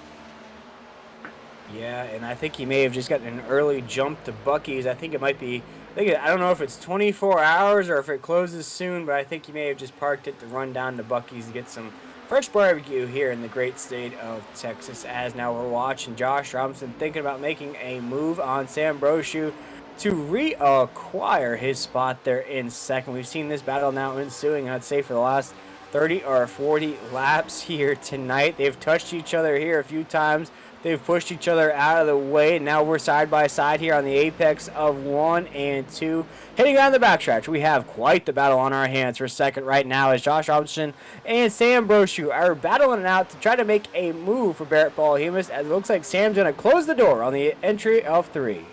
Yeah, and I think he may have just gotten an early jump to Buc-ee's. I think it might be, I don't know if it's 24 hours or if it closes soon, but I think he may have just parked it to run down to Buc-ee's to get some fresh barbecue here in the great state of Texas. As now we're watching Josh Robinson thinking about making a move on Sam Brochu to reacquire his spot there in second. We've seen this battle now ensuing, I'd say, for the last 30 or 40 laps here tonight. They've touched each other here a few times. They've pushed each other out of the way. Now we're side by side here on the apex of 1 and 2. Hitting on the backstretch, we have quite the battle on our hands for second right now as Josh Robinson and Sam Brochu are battling it out to try to make a move for Barrett Paul Humus, as it looks like Sam's going to close the door on the entry of 3.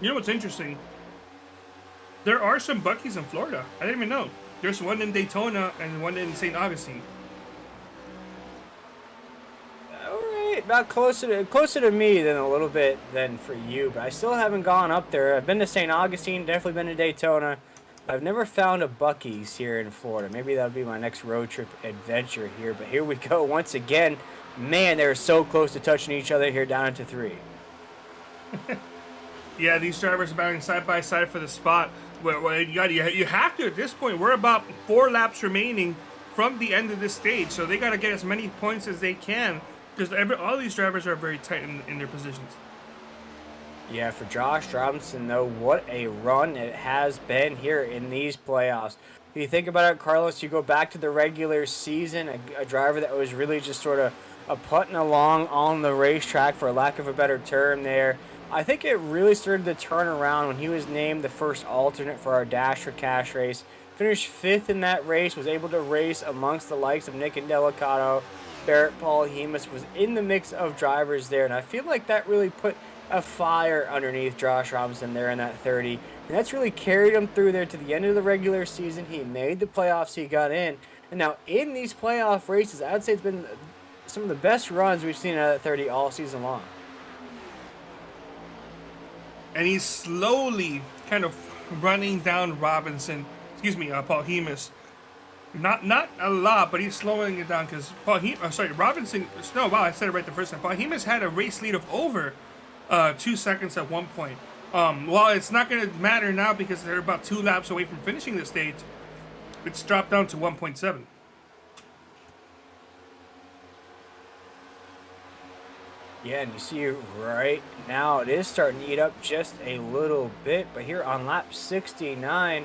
You know what's interesting? There are some Buc-ee's in Florida. I didn't even know. There's one in Daytona and one in St. Augustine. About closer to me than a little bit than for you, but I still haven't gone up there. I've been to St. Augustine, definitely been to Daytona. I've never found a Buc-ee's here in Florida. Maybe that'll be my next road trip adventure here, but here we go once again. Man, they're so close to touching each other here down into 3. Yeah, these drivers are battling side by side for the spot. Well, you have to at this point. We're about 4 laps remaining from the end of this stage, so they got to get as many points as they can. Because all these drivers are very tight in their positions. Yeah, for Josh Robinson, though, what a run it has been here in these playoffs. If you think about it, Carlos, you go back to the regular season, a driver that was really just sort of putting along on the racetrack, for lack of a better term there. I think it really started to turn around when he was named the first alternate for our Dash for Cash race. Finished 5th in that race, was able to race amongst the likes of Nick and Delicato. Barrett Paul Humus was in the mix of drivers there, and I feel like that really put a fire underneath Josh Robinson there in that 30, and that's really carried him through there to the end of the regular season. He made the playoffs, he got in, and now in these playoff races, I'd say it's been some of the best runs we've seen out of that 30 all season long. And he's slowly kind of running down Paul Humus. Not a lot, but he's slowing it down because Robinson. No, wow, I said it right the first time. Paul Humus had a race lead of over 2 seconds at one point. While it's not going to matter now because they're about 2 laps away from finishing the stage, it's dropped down to 1.7. Yeah, and you see right now it is starting to eat up just a little bit, but here on lap 69,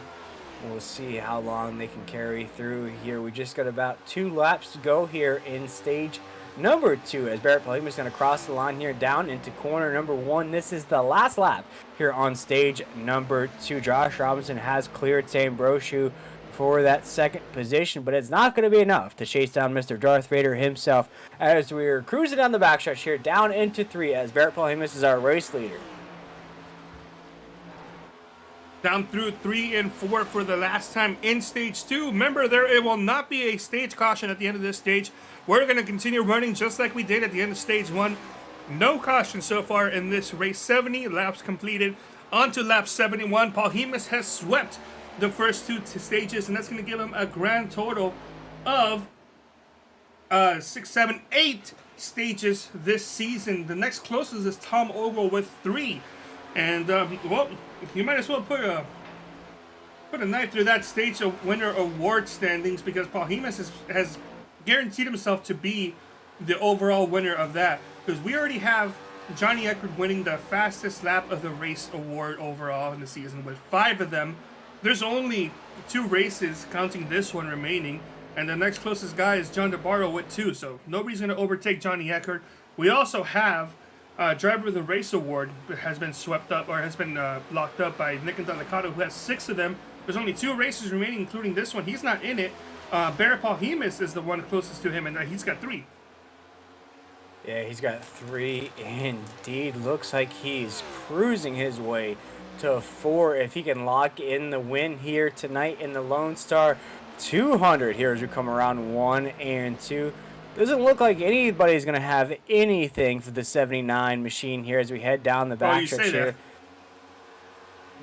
we'll see how long they can carry through here. We just got about 2 laps to go here in stage number 2 as Barrett Paul Humus is going to cross the line here down into corner number 1. This is the last lap here on stage number 2. Josh Robinson has cleared Sam Brochu for that second position, but it's not going to be enough to chase down Mr. Darth Vader himself as we're cruising down the backstretch here down into 3 as Barrett Paul Humus is our race leader. Down through 3 and 4 for the last time in stage 2. Remember, it will not be a stage caution at the end of this stage. We're going to continue running just like we did at the end of stage 1. No caution so far in this race. 70 laps completed. On to lap 71. Paul Humus has swept the first 2 stages, and that's going to give him a grand total of 6, 7, 8 stages this season. The next closest is Tom Ogle with 3. And well, you might as well put a knife through that stage of winner award standings because Paul Hemus has guaranteed himself to be the overall winner of that. Because we already have Johnny Eckert winning the fastest lap of the race award overall in the season with 5 of them. There's only 2 races, counting this one, remaining. And the next closest guy is John DeBarro with 2. So nobody's going to overtake Johnny Eckert. We also have Driver of the Race Award has been swept up, or has been locked up by Nick Delicado, who has 6 of them. There's only 2 races remaining, including this one. He's not in it. Bear Paul Hemus is the one closest to him, and he's got 3. Yeah, he's got 3 indeed. Looks like he's cruising his way to 4 if he can lock in the win here tonight in the Lone Star 200 here as we come around 1 and 2. Doesn't look like anybody's going to have anything for the 79 machine here as we head down the backstretch here.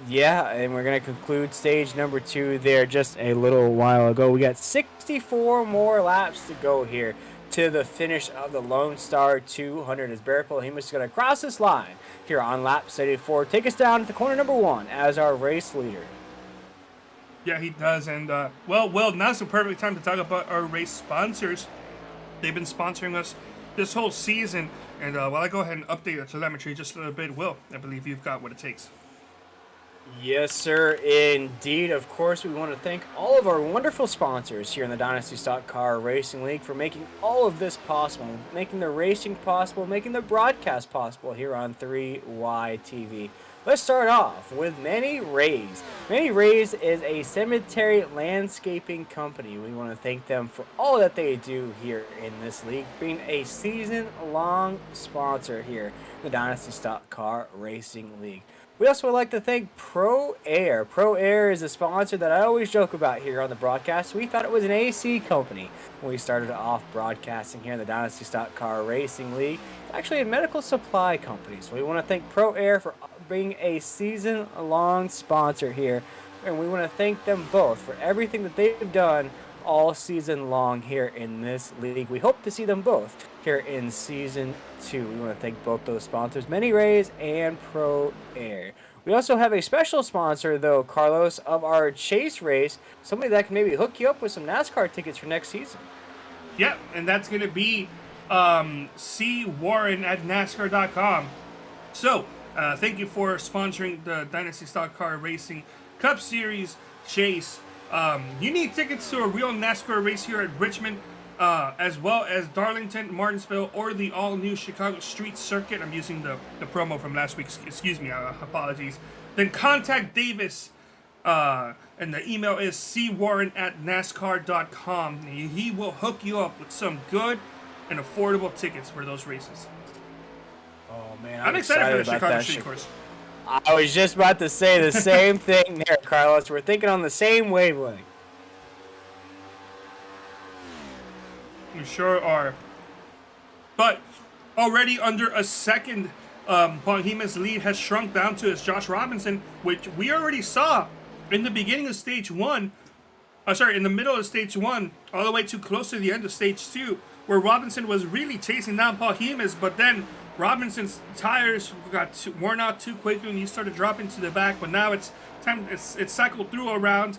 Yeah, and we're going to conclude stage number 2 there just a little while ago. We got 64 more laps to go here to the finish of the Lone Star 200 as Barrett Hemus is going to cross this line here on lap 74. Take us down to the corner number 1 as our race leader. Yeah, he does. And, well, now's the perfect time to talk about our race sponsors. They've been sponsoring us this whole season. And while I go ahead and update the telemetry just a little bit, Will, I believe you've got what it takes. Yes, sir, indeed. Of course, we want to thank all of our wonderful sponsors here in the Dynasty Stock Car Racing League for making all of this possible, making the racing possible, making the broadcast possible here on 3Y TV. Let's start off with Manny Rays. Manny Rays is a cemetery landscaping company. We want to thank them for all that they do here in this league, being a season-long sponsor here in the Dynasty Stock Car Racing League. We also would like to thank Pro Air. Pro Air is a sponsor that I always joke about here on the broadcast. We thought it was an AC company when we started off broadcasting here in the Dynasty Stock Car Racing League. It's actually a medical supply company. So we want to thank Pro Air for being a season-long sponsor here. And we want to thank them both for everything that they've done all season long here in this league. We hope to see them both here in season 2. We want to thank both those sponsors, Manny Rays and Pro Air. We also have a special sponsor, though, Carlos, of our Chase race, somebody that can maybe hook you up with some NASCAR tickets for next season. Yep, and that's going to be C. Warren at NASCAR.com. So, thank you for sponsoring the Dynasty Stock Car Racing Cup Series Chase. You need tickets to a real NASCAR race here at Richmond, as well as Darlington, Martinsville, or the all-new Chicago Street Circuit. I'm using the promo from last week. Excuse me, apologies. Then contact Davis, and the email is cwarren@nascar.com. He will hook you up with some good and affordable tickets for those races. Oh, man, I'm excited for the Chicago Street course. I was just about to say the same thing there, Carlos. We're thinking on the same wavelength. We sure are. But already under a second, Paul Hemus' lead has shrunk down to his Josh Robinson, which we already saw in the beginning of stage 1. In the middle of stage 1, all the way too close to the end of stage 2, where Robinson was really chasing down Paul Hemus, but then Robinson's tires got worn out too quickly and he started dropping to the back. But now it's time. It's cycled through a round,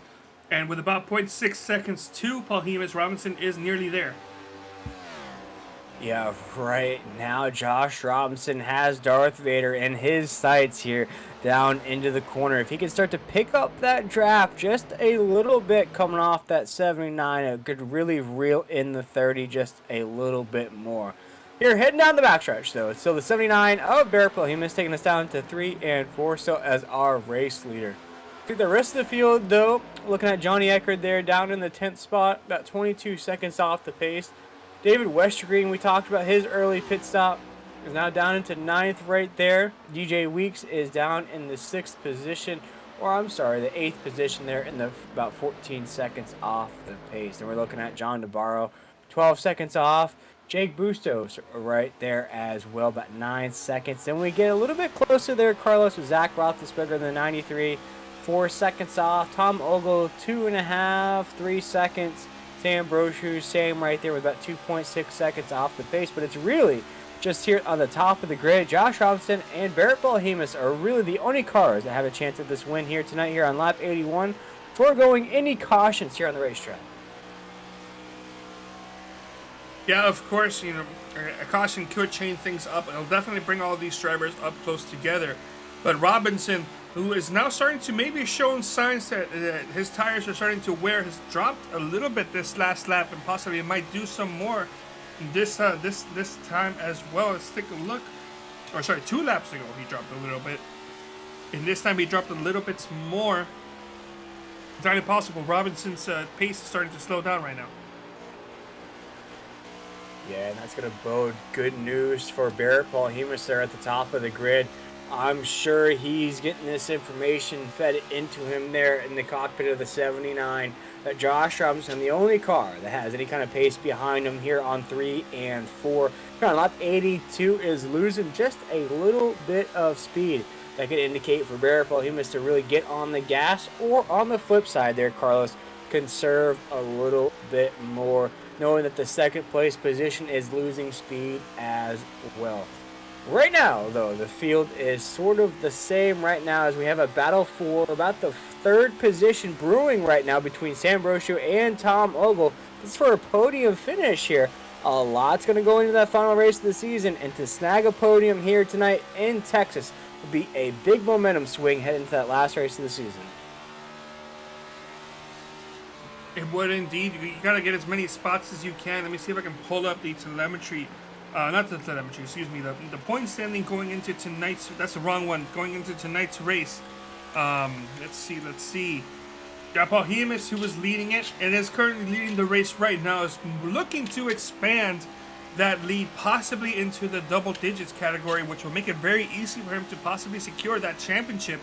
and with about 0.6 seconds to Paul Hemus, Robinson is nearly there. Yeah, right now Josh Robinson has Darth Vader in his sights here down into the corner. If he can start to pick up that draft just a little bit coming off that 79, it could really reel in the 30 just a little bit more. Here, heading down the backstretch, though. It's still the 79 of Barrett Hemus taking us down to 3 and 4, so as our race leader. Through the rest of the field, though, looking at Johnny Eckert there down in the 10th spot, about 22 seconds off the pace. David Westergreen, we talked about his early pit stop, is now down into 9th right there. DJ Weeks is down in the 6th position, or I'm sorry, the 8th position there, in the about 14 seconds off the pace. And we're looking at John DeBarro, 12 seconds off. Jake Bustos right there as well, about 9 seconds. Then we get a little bit closer there, Carlos, with Zach Roethlisberger in the 93, 4 seconds off. Tom Ogle, 2.5, 3 seconds. Sam Brochu, same right there with about 2.6 seconds off the pace. But it's really just here on the top of the grid. Josh Robinson and Barrett Balhemus are really the only cars that have a chance at this win here tonight here on lap 81, foregoing any cautions here on the racetrack. Yeah, of course, you know, a caution could change things up. It'll definitely bring all these drivers up close together. But Robinson, who is now starting to maybe show signs that his tires are starting to wear, has dropped a little bit this last lap, and possibly might do some more this time as well. Let's take a look. Or sorry, 2 laps ago he dropped a little bit, and this time he dropped a little bit more. It's not impossible. Robinson's pace is starting to slow down right now. Yeah, and that's going to bode good news for Barrett Balhemus there at the top of the grid. I'm sure he's getting this information fed into him there in the cockpit of the 79 that Josh Robinson, the only car that has any kind of pace behind him here on 3 and 4. Here on lap 82 is losing just a little bit of speed. That could indicate for Barrett Balhemus to really get on the gas, or on the flip side there, Carlos, conserve a little bit more, knowing that the second place position is losing speed as well. Right now, though, the field is sort of the same right now, as we have a battle for about the 3rd position brewing right now between Sam Brosio and Tom Ogle. This is for a podium finish here. A lot's going to go into that final race of the season, and to snag a podium here tonight in Texas will be a big momentum swing heading into that last race of the season. It would indeed. You gotta get as many spots as you can. Let me see if I can pull up the telemetry. Not the telemetry, excuse me. The point standing going into tonight's. That's the wrong one. Going into tonight's race. Let's see. Balhemus, who was leading it and is currently leading the race right now, is looking to expand that lead possibly into the double digits category, which will make it very easy for him to possibly secure that championship.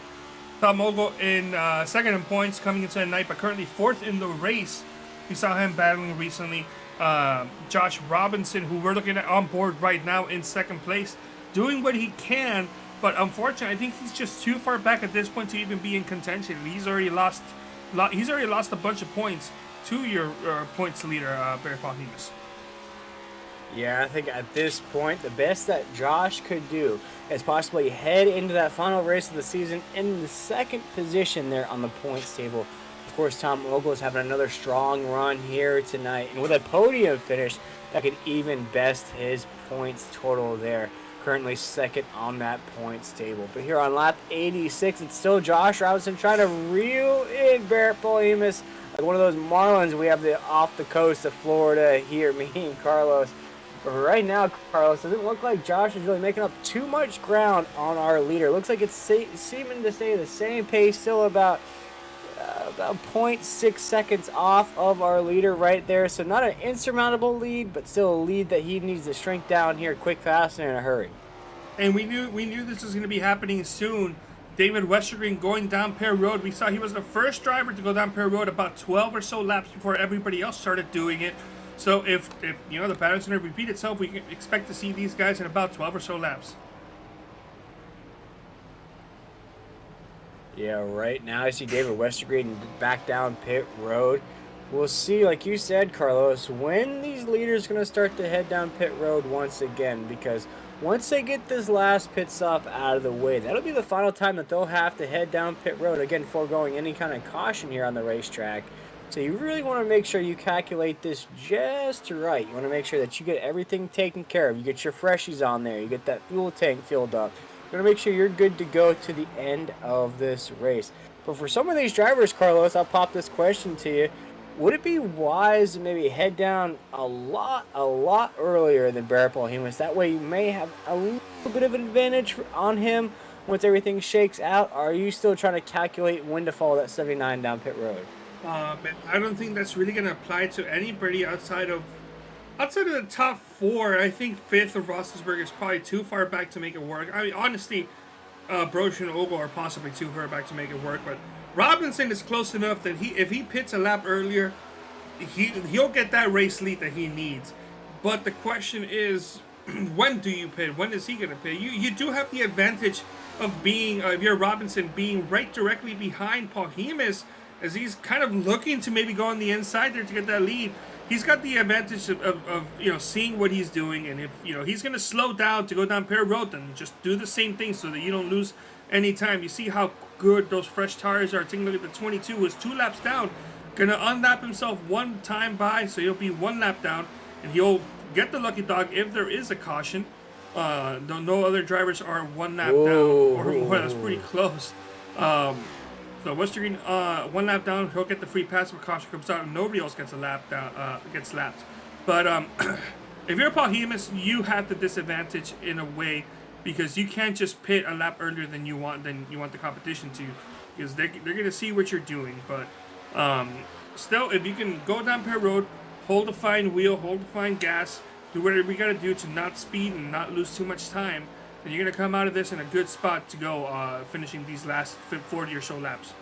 Tom Ogle in second in points coming into the night, but currently 4th in the race. We saw him battling recently. Josh Robinson, who we're looking at on board right now in 2nd place, doing what he can, but unfortunately, I think he's just too far back at this point to even be in contention. He's already lost a bunch of points to your points leader, Barrett Balhemus. Yeah, I think at this point, the best that Josh could do is possibly head into that final race of the season in the 2nd position there on the points table. Of course, Tom Ogle is having another strong run here tonight, and with a podium finish, that could even best his points total there. Currently 2nd on that points table. But here on lap 86, it's still Josh Robinson trying to reel in Barrett Balhemus like one of those Marlins we have off the coast of Florida here, me and Carlos. But right now, Carlos, doesn't look like Josh is really making up too much ground on our leader. Looks like it's seeming to stay the same pace, still about 0.6 seconds off of our leader right there. So not an insurmountable lead, but still a lead that he needs to shrink down here quick, fast, and in a hurry. And we knew this was going to be happening soon. David Westergreen going down Pear Road. We saw he was the first driver to go down Pear Road about 12 or so laps before everybody else started doing it. So if you know the pattern's going to repeat itself, we can expect to see these guys in about 12 or so laps. Yeah, right now I see David Westergreen back down pit road. We'll see, like you said, Carlos, when these leaders going to start to head down pit road once again, because once they get this last pit stop out of the way, that'll be the final time that they'll have to head down pit road, again, foregoing any kind of caution here on the racetrack. So you really want to make sure you calculate this just right. You want to make sure that you get everything taken care of. You get your freshies on there. You get that fuel tank filled up. You want to make sure you're good to go to the end of this race. But for some of these drivers, Carlos, I'll pop this question to you. Would it be wise to maybe head down a lot earlier than Barrett Balhemus? That way you may have a little bit of an advantage on him once everything shakes out. Or are you still trying to calculate when to follow that 79 down pit road? But I don't think that's really going to apply to anybody outside of the top 4. I think 5th of Roethlisberger is probably too far back to make it work. I mean, honestly, Broch and Ogle are possibly too far back to make it work. But Robinson is close enough that if he pits a lap earlier, he'll get that race lead that he needs. But the question is, when do you pit? When is he going to pit? You do have the advantage of being Javier Robinson being right directly behind Paul Hemus, as he's kind of looking to maybe go on the inside there to get that lead. He's got the advantage of seeing what he's doing, and if he's going to slow down to go down pit road, then just do the same thing so that you don't lose any time. You see how good those fresh tires are. Taking a look at the 22, who's 2 laps down, going to unlap himself 1 time by, so he'll be 1 lap down, and he'll get the lucky dog if there is a caution. No other drivers are 1 lap down or more. That's pretty close. So Western Green, 1 lap down, he'll get the free pass if caution comes out, and nobody else gets a lap down, gets lapped. But if you're Paul Hemus, you have the disadvantage in a way, because you can't just pit a lap earlier than you want the competition to, because they're gonna see what you're doing. But still, if you can go down pit road, hold a fine wheel, hold a fine gas, do whatever you gotta do to not speed and not lose too much time, and you're going to come out of this in a good spot to go finishing these last 40 or so laps.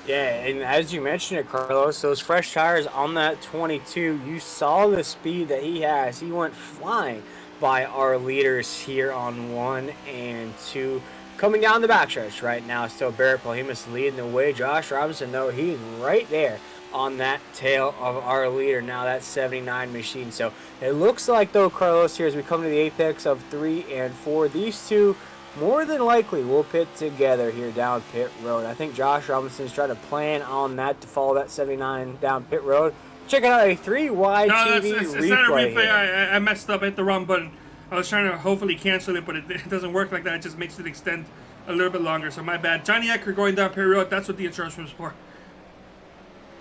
Yeah, and as you mentioned it, Carlos, those fresh tires on that 22, you saw the speed that he has. He went flying by our leaders here on 1 and 2. Coming down the backstretch right now, still Barrett Polhemus leading the way. Josh Robinson, though, he's right there on that tail of our leader now, that 79 machine. So it looks like, though, Carlos, here as we come to the apex of 3 and 4, these two more than likely will pit together here down pit road. I think Josh Robinson's trying to plan on that to follow that 79 down pit road. Check out a 3-wide TV replay. It's not a replay. I messed up. I hit the wrong button. I was trying to hopefully cancel it, but it doesn't work like that. It just makes it extend a little bit longer. So my bad. Johnny Ecker going down pit road. That's what the insurance was for.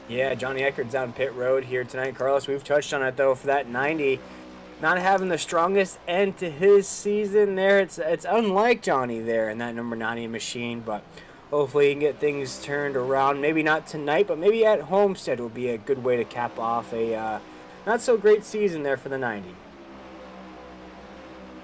Yeah, Johnny Eckert's down pit road here tonight. Carlos, we've touched on it, though, for that 90. Not having the strongest end to his season there. It's unlike Johnny there in that number 90 machine, but hopefully he can get things turned around. Maybe not tonight, but maybe at Homestead will be a good way to cap off a not-so-great season there for the 90.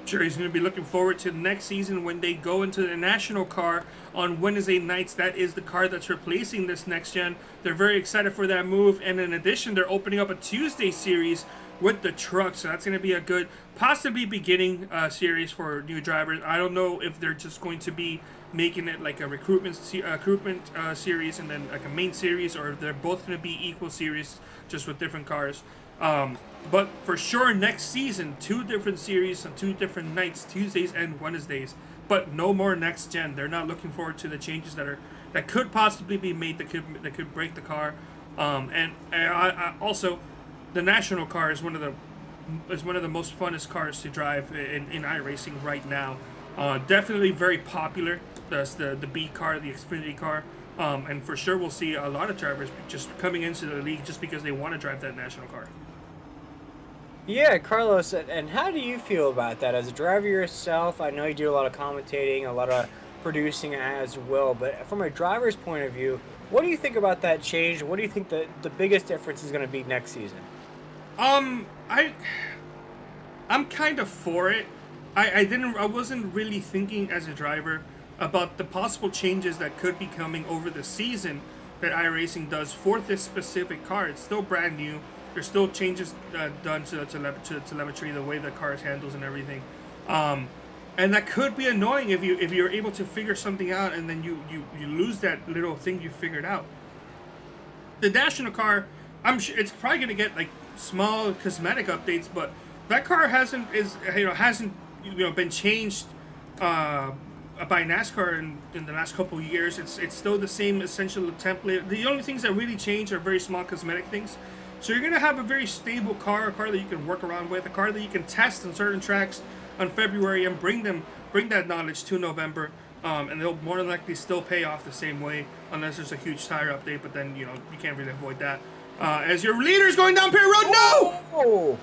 Sure, he's going to be looking forward to next season when they go into the national car on Wednesday nights. That is the car that's replacing this next gen. They're very excited for that move, and in addition, they're opening up a Tuesday series with the truck, so that's going to be a good, possibly beginning series for new drivers. I don't know if they're just going to be making it like a recruitment series and then like a main series, or if they're both going to be equal series just with different cars. But for sure, next season, 2 different series on 2 different nights, Tuesdays and Wednesdays. But no more next gen. They're not looking forward to the changes that could possibly be made that could break the car. And also, the national car is one of the most funnest cars to drive in iRacing right now. Definitely very popular. That's the B car, the Xfinity car. And for sure, we'll see a lot of drivers just coming into the league just because they want to drive that national car. Yeah, Carlos, and how do you feel about that? As a driver yourself, I know you do a lot of commentating, a lot of producing as well, but from a driver's point of view, what do you think about that change? What do you think the biggest difference is going to be next season? I'm kind of for it. I wasn't really thinking as a driver about the possible changes that could be coming over the season that iRacing does for this specific car. It's still brand new. There's still changes done to the telemetry, the way the car handles and everything. And that could be annoying if you're able to figure something out and then you lose that little thing you figured out. The national car, I'm sure it's probably going to get like small cosmetic updates, but that car hasn't been changed by NASCAR in the last couple of years. It's still the same essential template. The only things that really change are very small cosmetic things. So you're going to have a very stable car, a car that you can work around with, a car that you can test on certain tracks on February and bring that knowledge to November, and they'll more than likely still pay off the same way unless there's a huge tire update, but then you can't really avoid that. As your leader's going down pit road, no!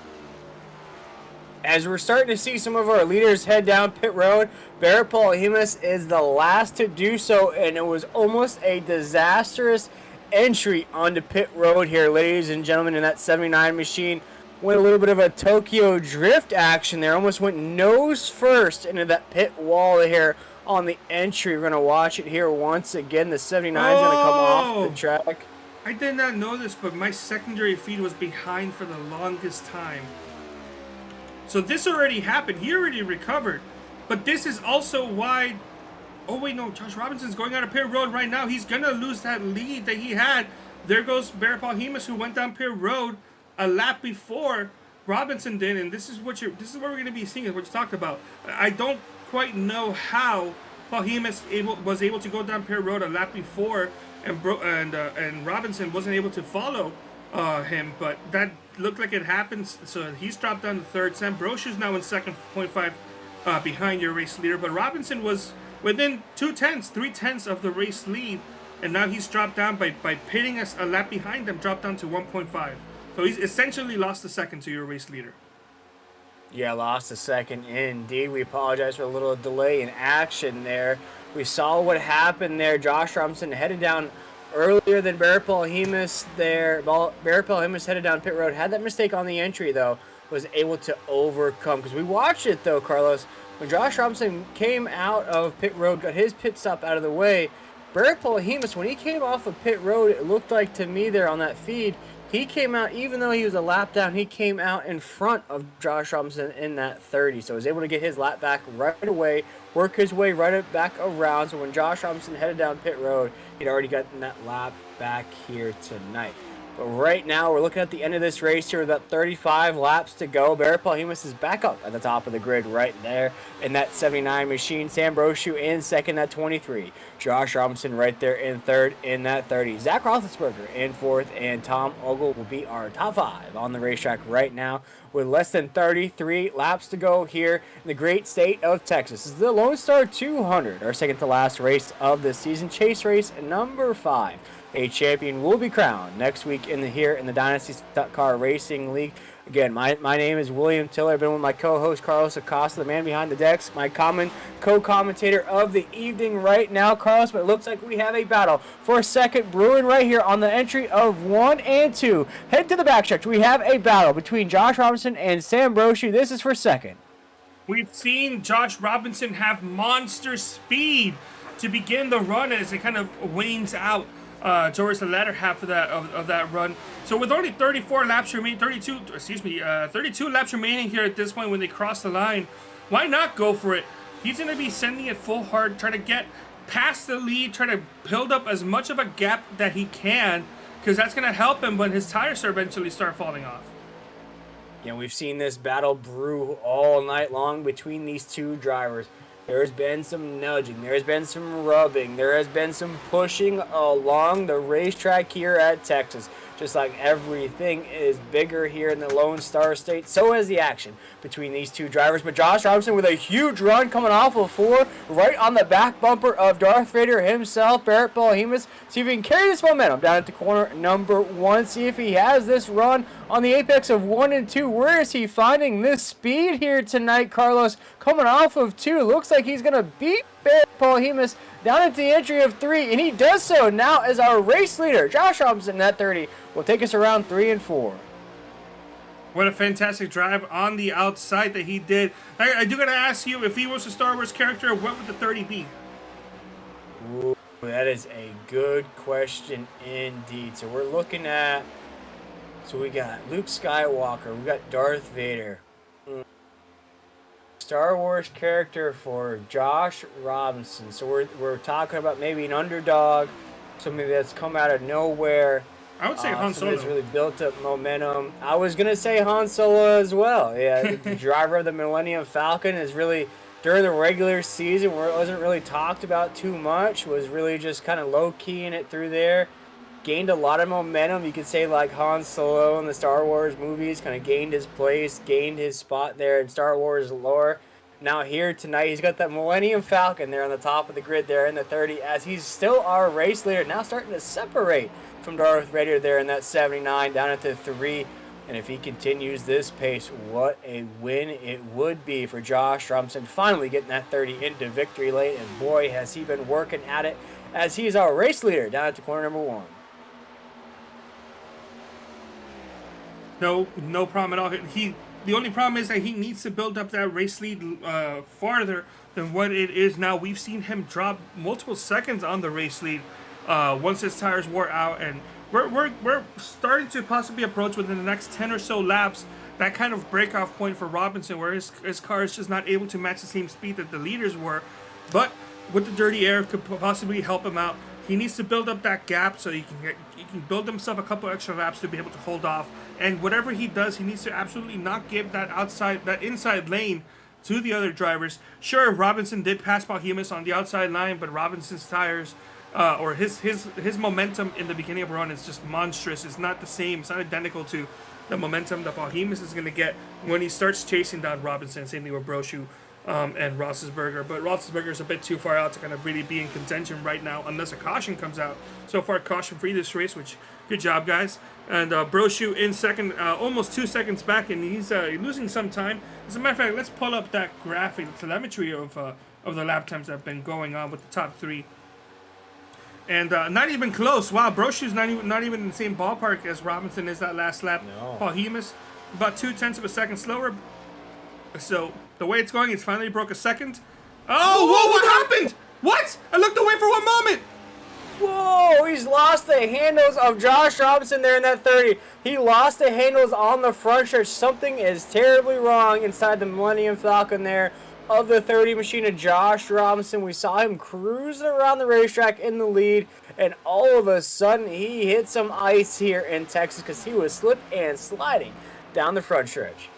As we're starting to see some of our leaders head down pit road, Barrett Polhemus is the last to do so, and it was almost a disastrous entry onto pit road here, ladies and gentlemen, in that 79 machine. Went a little bit of a Tokyo drift action there, almost went nose first into that pit wall here on the entry. We're going to watch it here once again. The 79 is going to come off the track. I did not know this, but my secondary feed was behind for the longest time. So this already happened. He already recovered. But this is also why Oh wait, no, Josh Robinson's going out of pit road right now. He's gonna lose that lead that he had. There goes Barrett Paul-Hemus, who went down pit road a lap before Robinson did, and this is what we're gonna be seeing, is what you talked about. I don't quite know how Paul-Hemus was able to go down pit road a lap before, and Robinson wasn't able to follow him, but that looked like it happened. So he's dropped down to third. Sam Broshu's now in second, 0.5 behind your race leader, but Robinson was within 3/10 of the race lead, and now he's dropped down by pitting us a lap behind him, dropped down to 1.5. So he's essentially lost a second to your race leader. Yeah, lost a second indeed. We apologize for a little delay in action there. We saw what happened there. Josh Robinson headed down earlier than Barrett Paul-Hemus there. Barrett Paul-Hemus headed down pit road. Had that mistake on the entry, though. Was able to overcome. Because we watched it, though, Carlos. When Josh Robinson came out of pit road, got his pit stop out of the way, Barrett Paul-Hemus, when he came off of pit road, it looked like to me there on that feed, he came out, even though he was a lap down, he came out in front of Josh Robinson in that 30. So he was able to get his lap back right away, work his way right back around. So when Josh Robinson headed down pit road, he'd already gotten that lap back here tonight. But right now, we're looking at the end of this race here with about 35 laps to go. Barrett Paul-Hemus is back up at the top of the grid right there in that 79 machine. Sam Broshu in second at 23. Josh Robinson right there in third in that 30. Zach Roethlisberger in fourth, and Tom Ogle will be our top 5 on the racetrack right now with less than 33 laps to go here in the great state of Texas. This is the Lone Star 200, our second to last race of the season. Chase race number 5. A champion will be crowned next week here in the Dynasty Stock Car Racing League. Again, my name is William Tiller. I've been with my co-host Carlos Acosta, the man behind the decks, my co-commentator of the evening right now, Carlos. But it looks like we have a battle for second brewing right here on the entry of 1 and 2. Head to the backstretch. We have a battle between Josh Robinson and Sam Broshu. This is for second. We've seen Josh Robinson have monster speed to begin the run as it kind of wanes out towards the latter half of that run. So with only 32 laps remaining here at this point when they cross the line, why not go for it? He's going to be sending it full hard, try to get past the lead, try to build up as much of a gap that he can, because that's going to help him when his tires eventually start falling off. Yeah, we've seen this battle brew all night long between these two drivers. There's been some nudging, there's been some rubbing, there has been some pushing along the racetrack here at Texas. Just like everything is bigger here in the Lone Star State, so is the action between these two drivers. But Josh Robinson with a huge run coming off of 4, right on the back bumper of Darth Vader himself, Barrett Paul-Hemus. See if he can carry this momentum down at the corner number 1. See if he has this run on the apex of 1 and 2. Where is he finding this speed here tonight, Carlos? Coming off of 2, looks like he's going to beat Barrett Paul-Hemus down at the entry of 3, and he does so now as our race leader. Josh Robinson at 30 will take us around 3 and 4. What a fantastic drive on the outside that he did. I do gotta ask you, if he was a Star Wars character, what would the 30 be? Ooh, that is a good question indeed. So we're looking at, so we got Luke Skywalker, we got Darth Vader. Star Wars character for Josh Robinson. So we're talking about maybe an underdog, somebody that's come out of nowhere. I would say Han Solo. That's really built up momentum. I was gonna say Han Solo as well. Yeah, the driver of the Millennium Falcon is really, during the regular season where it wasn't really talked about too much, was really just kind of low key in it through there. Gained a lot of momentum. You could say like Han Solo in the Star Wars movies, kind of gained his place, gained his spot there in Star Wars lore. Now here tonight, he's got that Millennium Falcon there on the top of the grid there in the 30, as he's still our race leader, now starting to separate from Darth Vader there in that 79 down at the 3. And if he continues this pace, what a win it would be for Josh Robinson, finally getting that 30 into victory lane. And boy, has he been working at it, as he's our race leader down at the corner number 1. No problem at all. The only problem is that he needs to build up that race lead farther than what it is now. We've seen him drop multiple seconds on the race lead once his tires wore out, and we're starting to possibly approach within the next 10 or so laps that kind of breakoff point for Robinson, where his car is just not able to match the same speed that the leaders were. But with the dirty air could possibly help him out. He needs to build up that gap so he can build himself a couple extra laps to be able to hold off. And whatever he does, he needs to absolutely not give that inside lane to the other drivers. Sure, Robinson did pass Behemoth on the outside line, but Robinson's tires, or his momentum in the beginning of a run is just monstrous. It's not the same. It's not identical to the momentum that Behemoth is going to get when he starts chasing down Robinson. Same thing with Brochu. And Roethlisberger, but Roethlisberger is a bit too far out to kind of really be in contention right now unless a caution comes out. So far, caution-free this race, which good job, guys. And Brochu in second, almost 2 seconds back, and he's losing some time. As a matter of fact, let's pull up that graphic, telemetry of the lap times that have been going on with the top three. And not even close. Wow, Brochu's not even in the same ballpark as Robinson is that last lap. No. Behemoth, about 0.2 of a second slower. So the way it's going, it's finally broke a second. Oh, whoa, what happened? What? I looked away for one moment. Whoa, he's lost the handles of Josh Robinson there in that 30. He lost the handles on the front stretch. Something is terribly wrong inside the Millennium Falcon there of the 30 machine of Josh Robinson. We saw him cruising around the racetrack in the lead, and all of a sudden he hit some ice here in Texas because he was slip and sliding down the front stretch.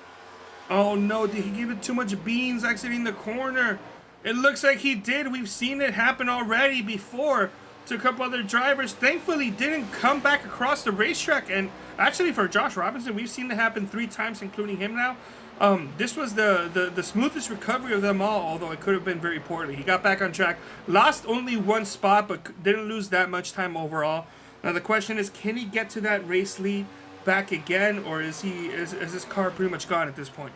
Oh no, did he give it too much beans exiting the corner? It looks like he did. We've seen it happen already before to a couple other drivers. Thankfully, didn't come back across the racetrack. And actually for Josh Robinson, we've seen it happen 3 times, including him now. This was the smoothest recovery of them all, although it could have been very poorly. He got back on track, lost only 1 spot, but didn't lose that much time overall. Now the question is, can he get to that race lead back again, or is his car pretty much gone at this point?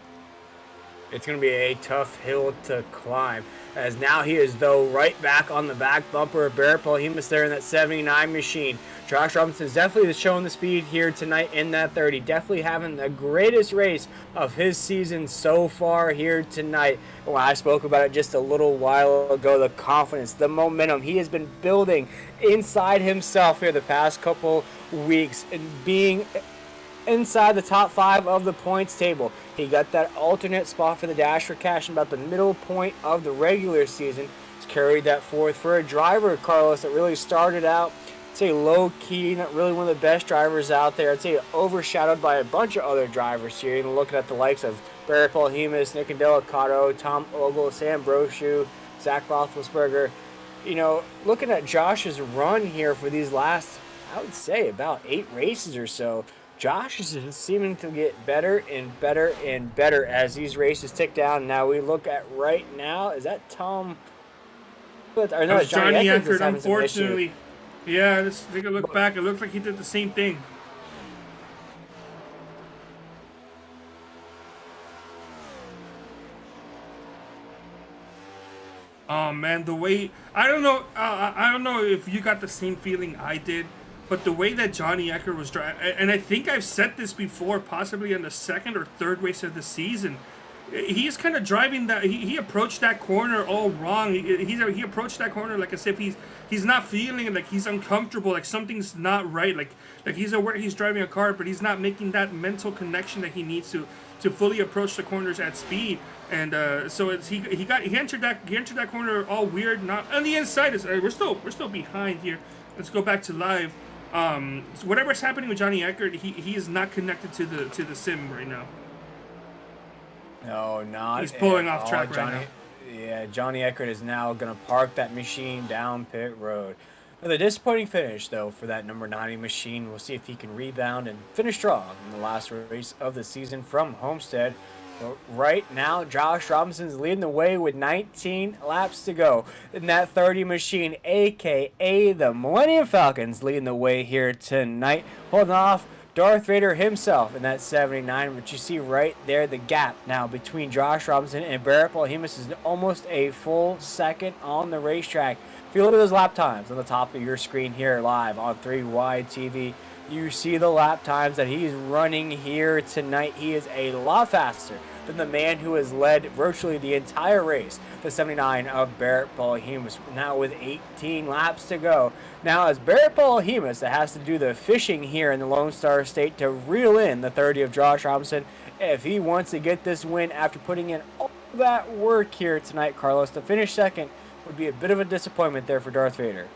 It's going to be a tough hill to climb, as now he is, though, right back on the back bumper of Barrett Behemoth there in that 79 machine. Josh Robinson's definitely showing the speed here tonight in that 30. Definitely having the greatest race of his season so far here tonight. When I spoke about it just a little while ago, the confidence, the momentum he has been building inside himself here the past couple weeks, and being inside the top 5 of the points table. He got that alternate spot for the Dash for Cash in about the middle point of the regular season. He's carried that forth for a driver, Carlos, that really started out, I'd say, low-key, not really one of the best drivers out there. I'd say overshadowed by a bunch of other drivers here. Even looking at the likes of Barrett Behemoth, Nick Delicato, Tom Ogle, Sam Brochu, Zach Roethlisberger. You know, looking at Josh's run here for these last, I would say, about 8 races or so, Josh is seeming to get better and better and better as these races tick down. Now we look at right now, is that Tom? Or no, it's Johnny Eckert, unfortunately. Yeah, let's take a look back. It looks like he did the same thing. Oh man, the way I don't know if you got the same feeling I did. But the way that Johnny Eckert was driving, and I think I've said this before, possibly in the 2nd or 3rd race of the season, he's kind of driving that. He approached that corner all wrong. He approached that corner like as if he's not feeling it, like he's uncomfortable, like something's not right, like he's aware he's driving a car, but he's not making that mental connection that he needs to fully approach the corners at speed. And so he entered that corner all weird. Not on the inside. We're still behind here. Let's go back to live. So whatever's happening with Johnny Eckert, he is not connected to the sim right now. No, not. He's pulling off track right now. Yeah, Johnny Eckert is now going to park that machine down pit road. Another disappointing finish, though, for that number 90 machine. We'll see if he can rebound and finish strong in the last race of the season from Homestead. But right now, Josh Robinson's leading the way with 19 laps to go in that 30 machine, a.k.a. the Millennium Falcons, leading the way here tonight. Holding off Darth Vader himself in that 79, which you see right there, the gap now between Josh Robinson and Barrett Behemoth is almost a full second on the racetrack. If you look at those lap times on the top of your screen here live on 3 Wide TV, you see the lap times that he's running here tonight. He is a lot faster than the man who has led virtually the entire race, the 79 of Barrett Behemoth, now with 18 laps to go. Now, as Barrett Behemoth that has to do the fishing here in the Lone Star State to reel in the 30 of Josh Robinson, if he wants to get this win after putting in all that work here tonight, Carlos, to finish second would be a bit of a disappointment there for Darth Vader.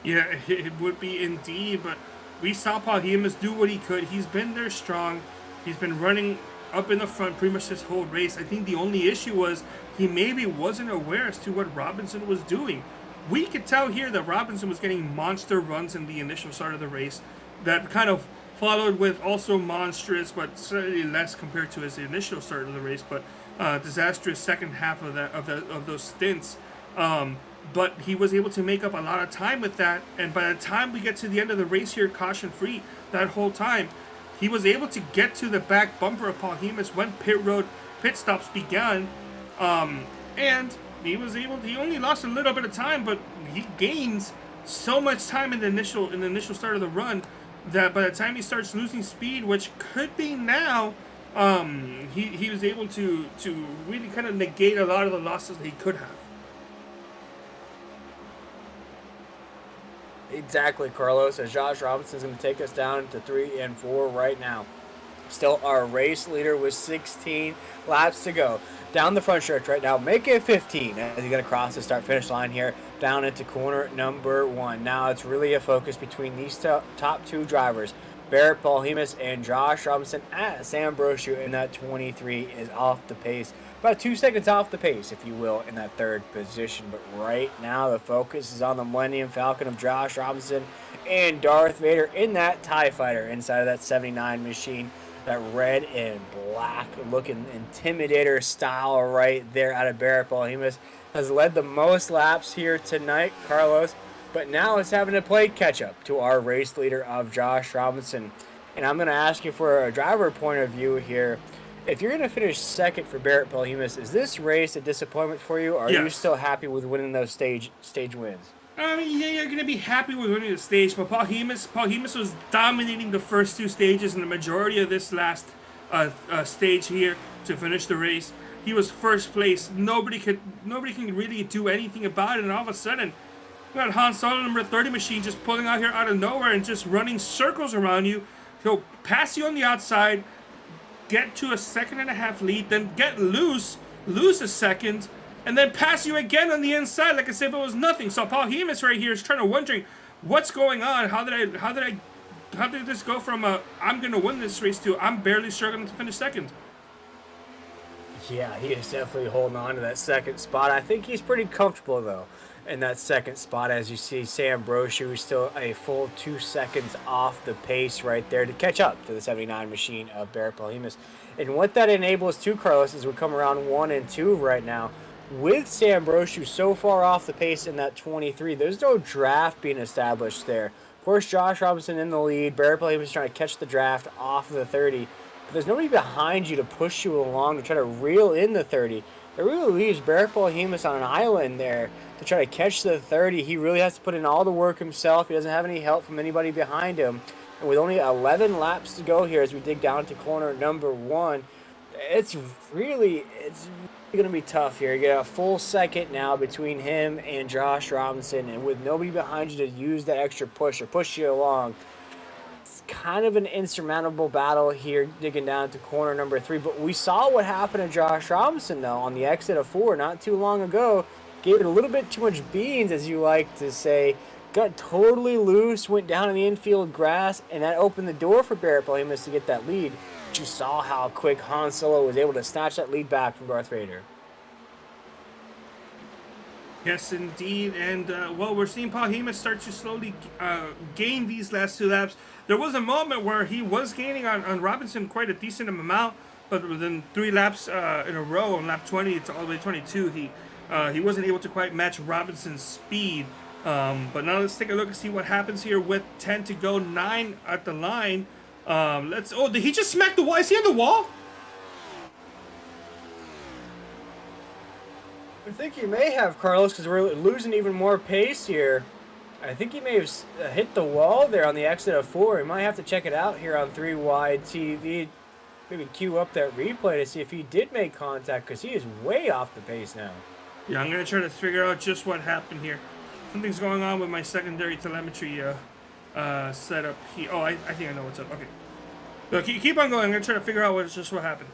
Yeah, it would be indeed, but we saw Paul Hiemis do what he could. He's been there strong. He's been running up in the front pretty much this whole race. I think the only issue was he maybe wasn't aware as to what Robinson was doing. We could tell here that Robinson was getting monster runs in the initial start of the race that kind of followed with also monstrous, but certainly less compared to his initial start of the race, but disastrous second half of those stints. But he was able to make up a lot of time with that, and by the time we get to the end of the race here, caution free, that whole time, he was able to get to the back bumper of Paul Hiemis when pit stops began, and he only lost a little bit of time, but he gains so much time in the initial start of the run that by the time he starts losing speed, which could be now, he was able to really kind of negate a lot of the losses that he could have. Exactly, Carlos, as Josh Robinson's going to take us down to 3 and 4 right now. Still our race leader with 16 laps to go. Down the front stretch right now, make it 15 as he's going to cross the start-finish line here down into corner number 1. Now it's really a focus between these top 2 drivers. Barrett Paul Hiemis and Josh Robinson at Sam Brochu in that 23 is off the pace. About 2 seconds off the pace, if you will, in that third position. But right now, the focus is on the Millennium Falcon of Josh Robinson and Darth Vader in that TIE Fighter inside of that 79 machine. That red and black looking Intimidator style right there out of Barrett Paul Hiemis has led the most laps here tonight, Carlos. But now it's having to play catch-up to our race leader of Josh Robinson. And I'm going to ask you for a driver point of view here. If you're going to finish second for Barrett Paul Hiemis, is this race a disappointment for you, or are you still happy with winning those stage wins? Yeah, you're going to be happy with winning the stage, but Paul Hiemis was dominating the first 2 stages and the majority of this last stage here to finish the race. He was first place. Nobody can really do anything about it, and all of a sudden, we got Han Solo number 30 machine just pulling out here out of nowhere and just running circles around you. He'll pass you on the outside, get to a 1.5 lead, then get lose a second, and then pass you again on the inside like as if it was nothing. So Paul Hiemis right here is trying to wondering what's going on. How did this go from I'm gonna win this race to I'm barely struggling to finish second? Yeah, he is definitely holding on to that second spot. I think he's pretty comfortable though in that second spot. As you see, Sam Brochu is still a full 2 seconds off the pace right there to catch up to the 79 machine of Barrett Paul Hiemis. And what that enables too, Carlos, is we come around 1 and 2 right now. With Sam Brochu so far off the pace in that 23, there's no draft being established there. Of course, Josh Robinson in the lead. Barrett Paul Hiemis trying to catch the draft off of the 30. But there's nobody behind you to push you along to try to reel in the 30. It really leaves Barrett Paul Hiemis on an island there to try to catch the 30. He really has to put in all the work himself. He doesn't have any help from anybody behind him. And with only 11 laps to go here as we dig down to corner number 1, it's really going to be tough here. You get a full second now between him and Josh Robinson, and with nobody behind you to use that extra push or push you along, it's kind of an insurmountable battle here digging down to corner number 3. But we saw what happened to Josh Robinson, though, on the exit of 4 not too long ago. Gave it a little bit too much beans, as you like to say. Got totally loose, went down in the infield grass, and that opened the door for Barrett Paul Hiemis to get that lead. But you saw how quick Han Solo was able to snatch that lead back from Darth Vader. Yes, indeed. And, we're seeing Paul Hiemis start to slowly gain these last 2 laps. There was a moment where he was gaining on Robinson quite a decent amount, but within 3 laps in a row, on lap 20 to all the way to 22, he wasn't able to quite match Robinson's speed. But now let's take a look and see what happens here with 10 to go, 9 at the line. Did he just smack the wall? Is he on the wall? I think he may have, Carlos, because we're losing even more pace here. I think he may have hit the wall there on the exit of 4. He might have to check it out here on 3 Wide TV. Maybe cue up that replay to see if he did make contact, because he is way off the pace now. Yeah, I'm going to try to figure out just what happened here. Something's going on with my secondary telemetry setup here. Oh, I think I know what's up. Okay. So keep on going. I'm going to try to figure out what happened.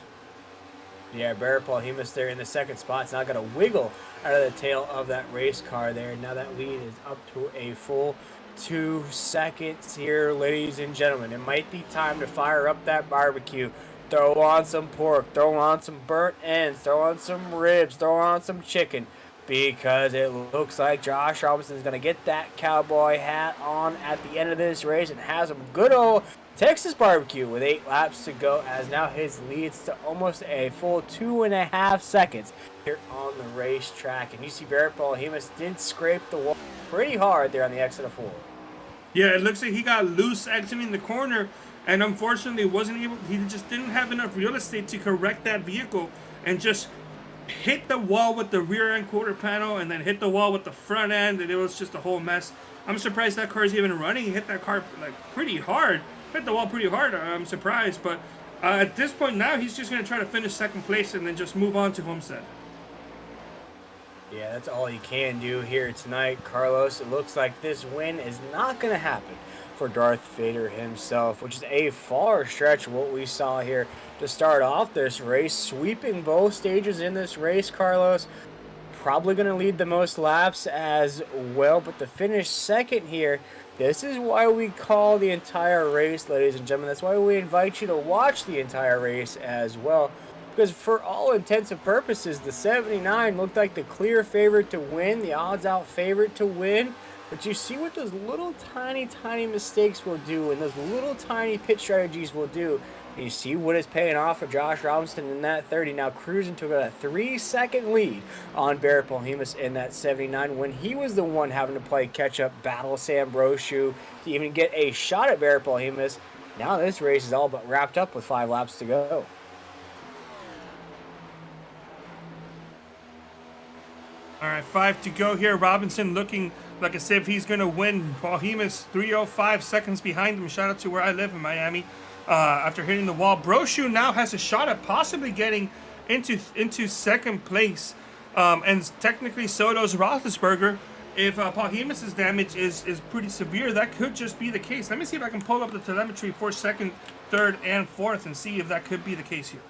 Yeah, Barrett Paul Hemus there in the second spot. It's now got to wiggle out of the tail of that race car there. Now that lead is up to a full 2 seconds here, ladies and gentlemen. It might be time to fire up that barbecue. Throw on some pork, throw on some burnt ends, throw on some ribs, throw on some chicken. Because it looks like Josh Robinson is going to get that cowboy hat on at the end of this race and has some good old Texas barbecue with 8 laps to go, as now his leads to almost a full 2.5 seconds here on the racetrack. And you see Barrett Paul Hemus did scrape the wall pretty hard there on the exit of 4. Yeah, it looks like he got loose exiting the corner, and unfortunately wasn't able. He just didn't have enough real estate to correct that vehicle, and just hit the wall with the rear end quarter panel, and then hit the wall with the front end, and it was just a whole mess. I'm surprised that car is even running. He hit that car like pretty hard, hit the wall pretty hard. I'm surprised, but at this point now he's just gonna try to finish second place and then just move on to Homestead. Yeah, that's all he can do here tonight, Carlos. It looks like this win is not going to happen for Darth Vader himself, which is a far stretch of what we saw here to start off this race. Sweeping both stages in this race, Carlos. Probably going to lead the most laps as well, but to finish second here, this is why we call the entire race, ladies and gentlemen. That's why we invite you to watch the entire race as well. Because for all intents and purposes, the 79 looked like the clear favorite to win, the odds-out favorite to win. But you see what those little tiny mistakes will do, and those little tiny pit strategies will do. And you see what is paying off for Josh Robinson in that 30, now cruising to about a 3-second lead on Barrett Paul Hemus in that 79, when he was the one having to play catch-up, battle Sam Brochu to even get a shot at Barrett Paul Hemus. Now this race is all but wrapped up with 5 laps to go. All right, 5 to go here. Robinson looking like as if he's going to win. Paul Hemus 3:05 seconds behind him. Shout out to where I live in Miami. After hitting the wall, Brochu now has a shot at possibly getting into second place. And technically, so does Roethlisberger. If Paul Hemus' damage is pretty severe, that could just be the case. Let me see if I can pull up the telemetry for second, third, and fourth and see if that could be the case here.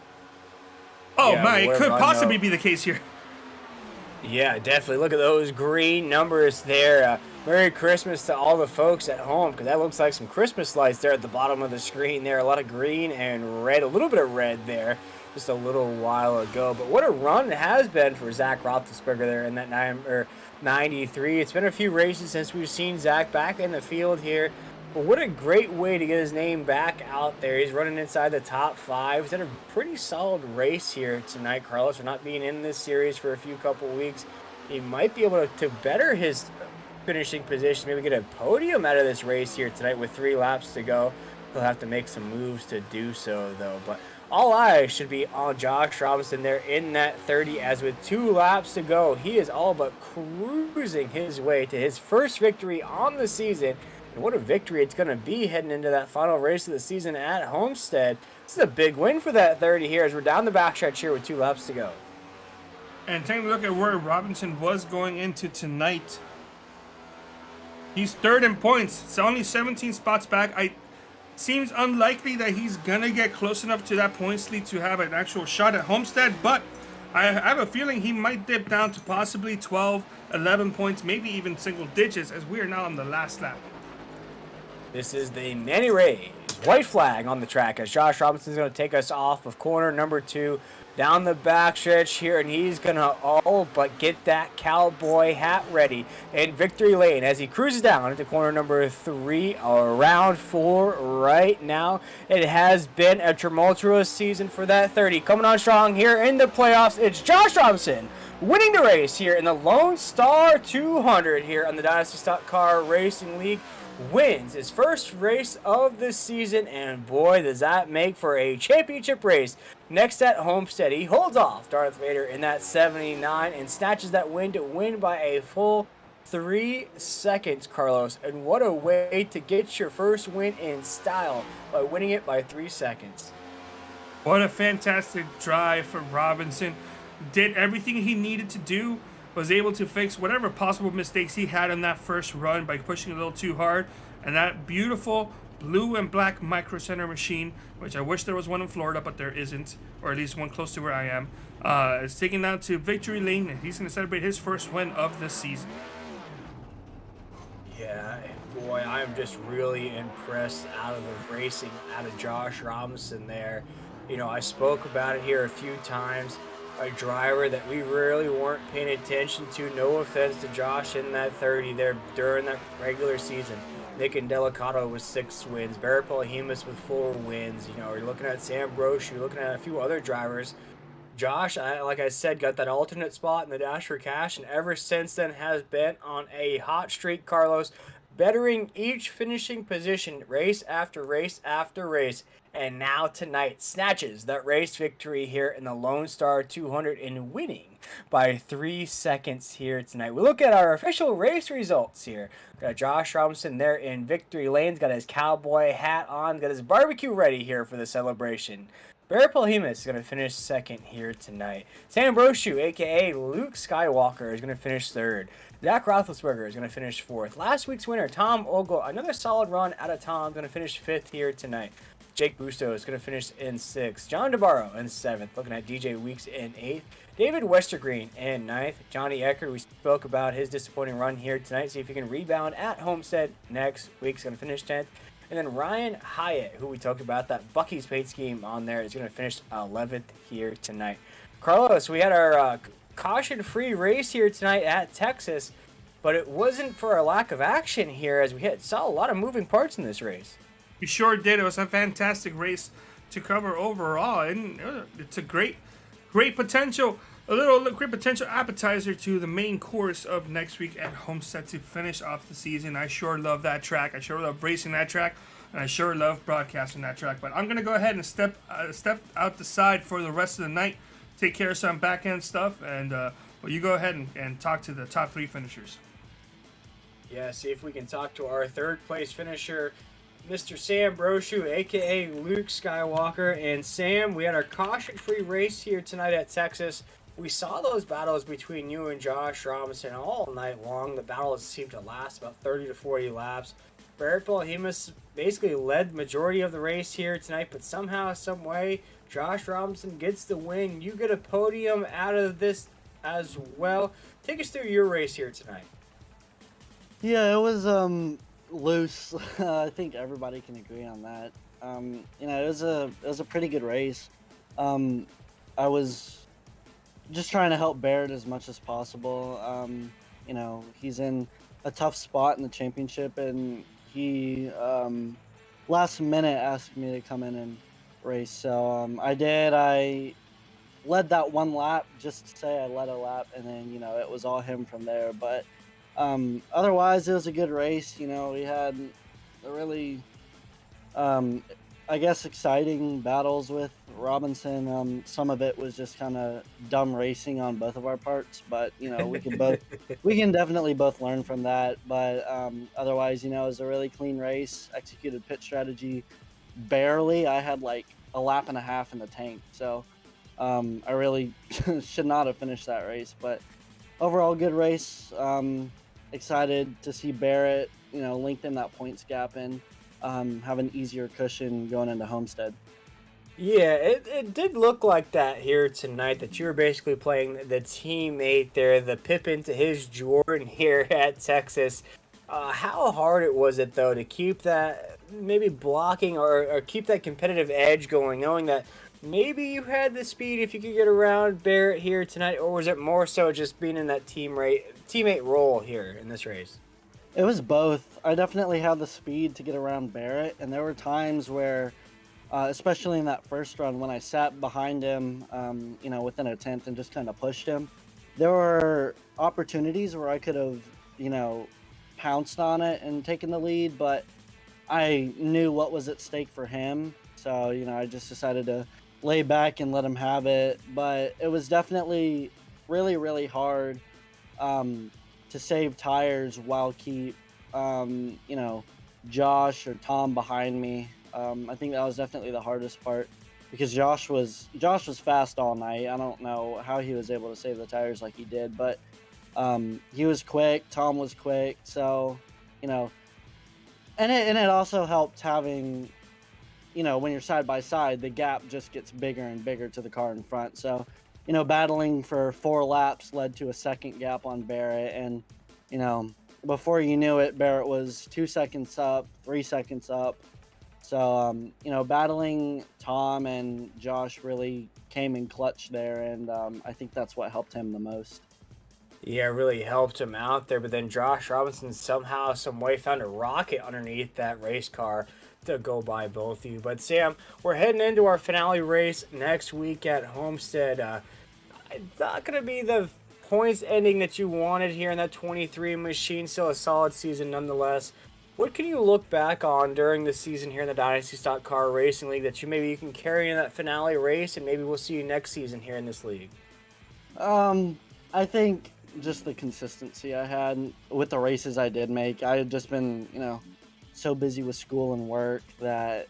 Oh, yeah, my, it could possibly be the case here. Yeah, definitely. Look at those green numbers there. Merry Christmas to all the folks at home, because that looks like some Christmas lights there at the bottom of the screen there. A lot of green and red, a little bit of red there just a little while ago. But what a run it has been for Zach Roethlisberger there in that 93. It's been a few races since we've seen Zach back in the field here. But what a great way to get his name back out there. He's running inside the top 5. He's had a pretty solid race here tonight, Carlos. For not being in this series for a couple weeks, he might be able to better his finishing position, maybe get a podium out of this race here tonight with 3 laps to go. He'll have to make some moves to do so, though. But all eyes should be on Josh Robinson there in that 30, as with 2 laps to go, he is all but cruising his way to his first victory on the season. And what a victory it's going to be heading into that final race of the season at Homestead. This is a big win for that 30 here, as we're down the backstretch here with 2 laps to go. And taking a look at where Robinson was going into tonight, he's 3rd in points. It's only 17 spots back. Seems unlikely that he's going to get close enough to that points lead to have an actual shot at Homestead, but I have a feeling he might dip down to possibly 12, 11 points, maybe even single digits, as we are now on the last lap. This is the Manny Rays white flag on the track, as Josh Robinson's going to take us off of corner number 2 down the backstretch here, and he's going to all but get that cowboy hat ready in victory lane as he cruises down into corner number 3, around 4 right now. It has been a tumultuous season for that 30. Coming on strong here in the playoffs, it's Josh Robinson winning the race here in the Lone Star 200 here on the Dynasty Stock Car Racing League. Wins his first race of the season, and boy, does that make for a championship race next at Homestead. He holds off Darth Vader in that 79 and snatches that win to win by a full 3 seconds, Carlos. And what a way to get your first win in style, by winning it by 3 seconds. What a fantastic drive for Robinson. Did everything he needed to do. was able to fix whatever possible mistakes he had in that first run by pushing a little too hard. And that beautiful blue and black micro center machine, which I wish there was one in Florida, but there isn't, or at least one close to where I am, is taking down to victory lane, and he's going to celebrate his first win of the season. Yeah, and boy, I'm just really impressed out of the racing out of Josh Robinson there. You know, I spoke about it here a few times. A driver that we really weren't paying attention to. No offense to Josh in that 30 there during that regular season. Nick and Delicato with 6 wins. Barrett Palahimas with 4 wins. You know, you're looking at Sam Broche. You're looking at a few other drivers. Josh, like I said, got that alternate spot in the Dash for Cash, and ever since then has been on a hot streak, Carlos, bettering each finishing position race after race after race. And now tonight snatches that race victory here in the Lone Star 200 and winning by 3 seconds here tonight. We look at our official race results here. Got Josh Robinson there in victory lanes, got his cowboy hat on, got his barbecue ready here for the celebration. Barrett Palahimas is going to finish second here tonight. Sam Brochu, a.k.a. Luke Skywalker, is going to finish third. Zach Roethlisberger is going to finish fourth. Last week's winner, Tom Ogle, another solid run out of Tom, going to finish fifth here tonight. Jake Busto is going to finish in 6th. John DeBarro in 7th. Looking at DJ Weeks in 8th. David Westergreen in 9th. Johnny Eckert, we spoke about his disappointing run here tonight. See if he can rebound at Homestead next week. He's going to finish 10th. And then Ryan Hyatt, who we talked about, that Bucky's paint scheme on there, is going to finish 11th here tonight. Carlos, we had our caution-free race here tonight at Texas, but it wasn't for a lack of action here, as we saw a lot of moving parts in this race. You sure did. It was a fantastic race to cover overall, and it's a great potential, great potential appetizer to the main course of next week at Homestead to finish off the season. I sure love that track. I sure love racing that track, and I sure love broadcasting that track. But I'm gonna go ahead and step out the side for the rest of the night, take care of some back end stuff, and well, you go ahead and talk to the top 3 finishers. Yeah, see if we can talk to our 3rd place finisher, Mr. Sam Brochu, a.k.a. Luke Skywalker. And Sam, we had our caution-free race here tonight at Texas. We saw those battles between you and Josh Robinson all night long. The battles seemed to last about 30 to 40 laps. Barrett Palahimas basically led the majority of the race here tonight, but somehow, some way, Josh Robinson gets the win. You get a podium out of this as well. Take us through your race here tonight. Yeah, it was loose. I think everybody can agree on that. You know, it was a pretty good race. I was just trying to help Barrett as much as possible. You know, he's in a tough spot in the championship, and he last minute asked me to come in and race. So I did. I led that one lap just to say I led a lap, and then, you know, it was all him from there. But otherwise, it was a good race. You know, we had a really, I guess, exciting battles with Robinson. Some of it was just kind of dumb racing on both of our parts, but, you know, we can definitely both learn from that. But otherwise, you know, it was a really clean race. Executed pit strategy barely. I had like a lap and a half in the tank, so I really should not have finished that race. But overall, good race. Excited to see Barrett, you know, lengthen that points gap and have an easier cushion going into Homestead. Yeah, it did look like that here tonight, that you were basically playing the teammate there, the Pippin to his Jordan here at Texas. How hard it was it, though, to keep that maybe blocking or keep that competitive edge going, knowing that maybe you had the speed if you could get around Barrett here tonight, or was it more so just being in that teammate role here in this race? It was both. I definitely had the speed to get around Barrett, and there were times where, especially in that first run, when I sat behind him, you know, within a tenth and just kind of pushed him, there were opportunities where I could have, you know, pounced on it and taken the lead, but I knew what was at stake for him. So, you know, I just decided to lay back and let him have it. But it was definitely really, really hard to save tires while keep, you know, Josh or Tom behind me. I think that was definitely the hardest part, because Josh was fast all night. I don't know how he was able to save the tires like he did, but He was quick. Tom was quick. So, you know, and it also helped having, when you're side by side, the gap just gets bigger and bigger to the car in front. So, battling for 4 laps led to a second gap on Barrett, and you know, before you knew it, Barrett was 2 seconds up, 3 seconds up. So, battling Tom and Josh really came in clutch there, and I think that's what helped him the most. Yeah, really helped him out there. But then Josh Robinson somehow, some way found a rocket underneath that race car to go by both of you. But Sam, we're heading into our finale race next week at Homestead. It's not going to be the points ending that you wanted here in that 23 machine. Still a solid season nonetheless. What can you look back on during the season here in the Dynasty Stock Car Racing League that you can carry in that finale race, and maybe we'll see you next season here in this league? I think just the consistency I had with the races I did make. I had just been, so busy with school and work that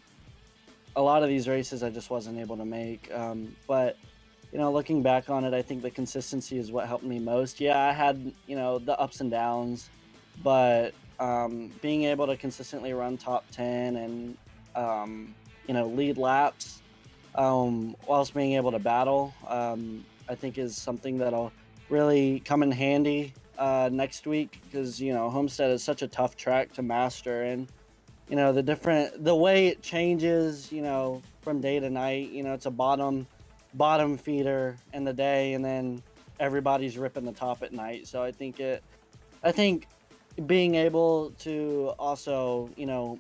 a lot of these races I just wasn't able to make. But looking back on it, I think the consistency is what helped me most. Yeah, I had, the ups and downs, but being able to consistently run top 10 and, lead laps, whilst being able to battle, I think is something that'll really come in handy next week, because Homestead is such a tough track to master, and the way it changes from day to night. It's a bottom feeder in the day, and then everybody's ripping the top at night. So I think being able to also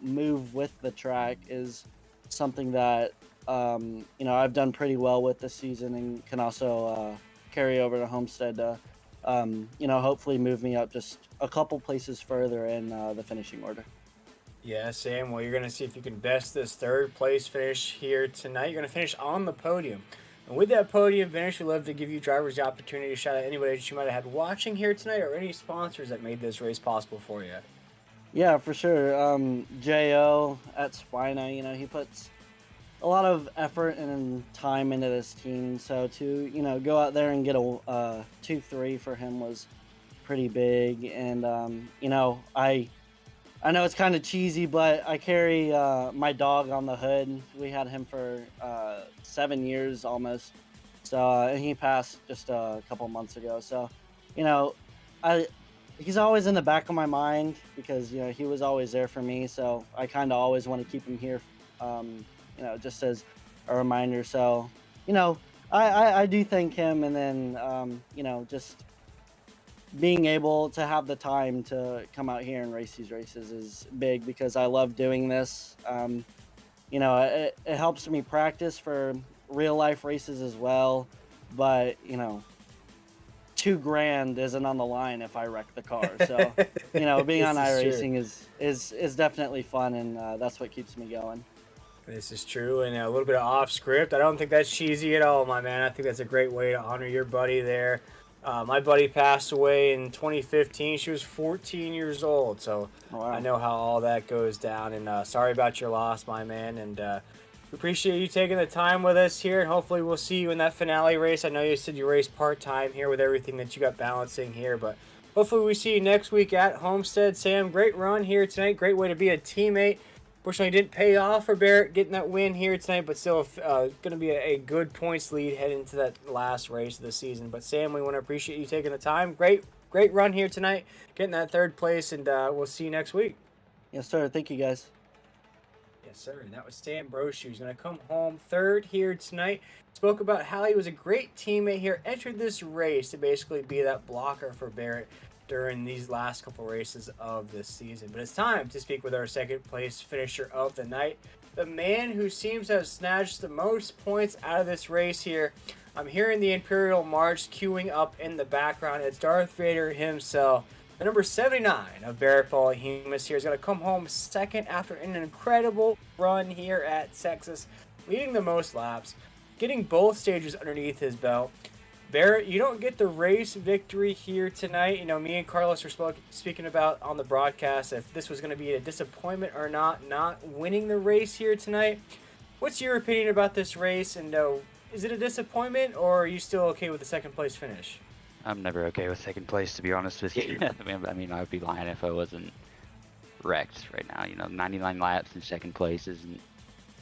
move with the track is something that I've done pretty well with this season, and can also carry over to Homestead to hopefully move me up just a couple places further in the finishing order. Yeah, Sam. Well, you're going to see if you can best this third place finish here tonight. You're going to finish on the podium. And with that podium finish, we'd love to give you drivers the opportunity to shout out anybody that you might have had watching here tonight, or any sponsors that made this race possible for you. Yeah, for sure. Jo at Spina, he puts a lot of effort and time into this team. So to go out there and get a 2-3 for him was pretty big. And I know it's kind of cheesy, but I carry my dog on the hood. We had him for 7 years almost. So and he passed just a couple months ago. So he's always in the back of my mind, because he was always there for me. So I kind of always want to keep him here, just as a reminder. So I do thank him, and then just being able to have the time to come out here and race these races is big, because I love doing this. It helps me practice for real life races as well, but $2,000 isn't on the line if I wreck the car. So being on iRacing is definitely fun, and that's what keeps me going. This is true, and a little bit of off script. I don't think that's cheesy at all, my man. I think that's a great way to honor your buddy there. My buddy passed away in 2015. She was 14 years old, so Wow. I know how all that goes down. And sorry about your loss, my man. And we appreciate you taking the time with us here, and hopefully we'll see you in that finale race. I know you said you raced part-time here with everything that you got balancing here, but hopefully we see you next week at Homestead. Sam, great run here tonight. Great way to be a teammate. Fortunately, didn't pay off for Barrett getting that win here tonight, but still going to be a good points lead heading into that last race of the season. But Sam, we want to appreciate you taking the time. Great run here tonight, getting that third place, and we'll see you next week. Yes, sir. Thank you, guys. Yes, sir. And that was Sam Brochu. He's going to come home third here tonight. Spoke about how he was a great teammate here, entered this race to basically be that blocker for Barrett during these last couple races of this season. But it's time to speak with our second place finisher of the night, the man who seems to have snatched the most points out of this race here. I'm hearing the Imperial March queuing up in the background. It's Darth Vader himself. The number 79 of Barrett Balahimas here is going to come home second after an incredible run here at Texas, leading the most laps, getting both stages underneath his belt. Barrett, you don't get the race victory here tonight. Me and Carlos were speaking about on the broadcast if this was going to be a disappointment or not winning the race here tonight. What's your opinion about this race? And is it a disappointment, or are you still okay with the second place finish? I'm never okay with second place, to be honest with you. I mean, I would be lying if I wasn't wrecked right now. You know, 99 laps in second place isn't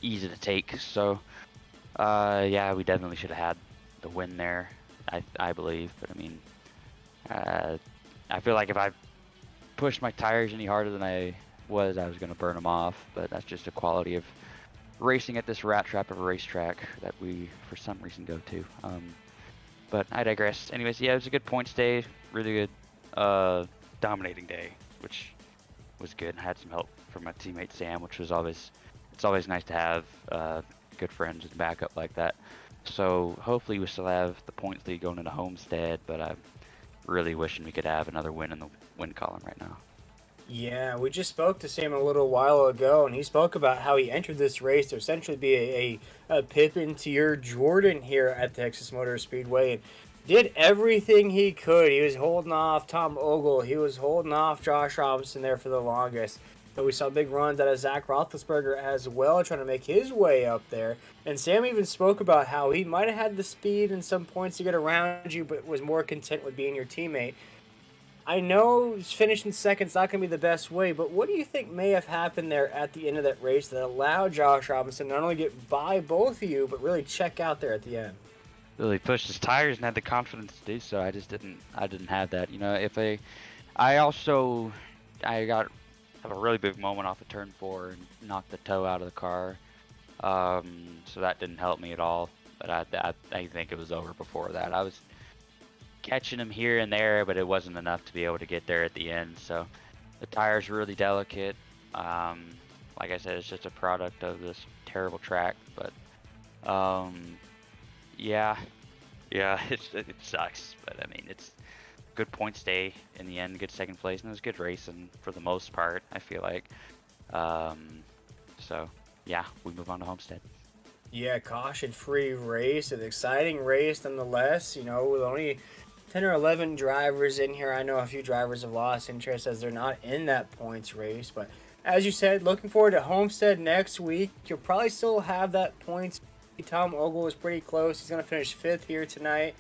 easy to take. So, yeah, we definitely should have had the win there, I believe. But I mean, I feel like if I pushed my tires any harder than I was going to burn them off. But that's just a quality of racing at this rat trap of a racetrack that we, for some reason, go to. But I digress. Anyways, yeah, it was a good points day. Really good, dominating day, which was good. I had some help from my teammate Sam, which was it's always nice to have good friends and backup like that. So hopefully we still have the points lead going into Homestead, but I'm really wishing we could have another win in the win column right now. Yeah, we just spoke to Sam a little while ago, and he spoke about how he entered this race to essentially be a Pippin to your Jordan here at Texas Motor Speedway, and did everything he could. He was holding off Tom Ogle. He was holding off Josh Robinson there for the longest. But we saw big runs out of Zach Roethlisberger as well, trying to make his way up there. And Sam even spoke about how he might have had the speed and some points to get around you, but was more content with being your teammate. I know finishing second's not going to be the best way, but what do you think may have happened there at the end of that race that allowed Josh Robinson not only get by both of you, but really check out there at the end? Really pushed his tires and had the confidence to do so. I didn't have that. You know, I got have a really big moment off of turn 4 and knocked the toe out of the car. So that didn't help me at all. But I think it was over before that. I was catching him here and there, but it wasn't enough to be able to get there at the end. So the tires were really delicate. Like I said, it's just a product of this terrible track. But yeah, it sucks. But I mean, it's good points day in the end, good second place, and it was good racing for the most part, I feel like. So yeah, we move on to Homestead. Yeah, caution-free race, an exciting race nonetheless. You know, with only 10 or 11 drivers in here, I know a few drivers have lost interest as they're not in that points race. But as you said, looking forward to Homestead next week. You'll probably still have that points. Tom Ogle is pretty close. He's going to finish 5th here tonight.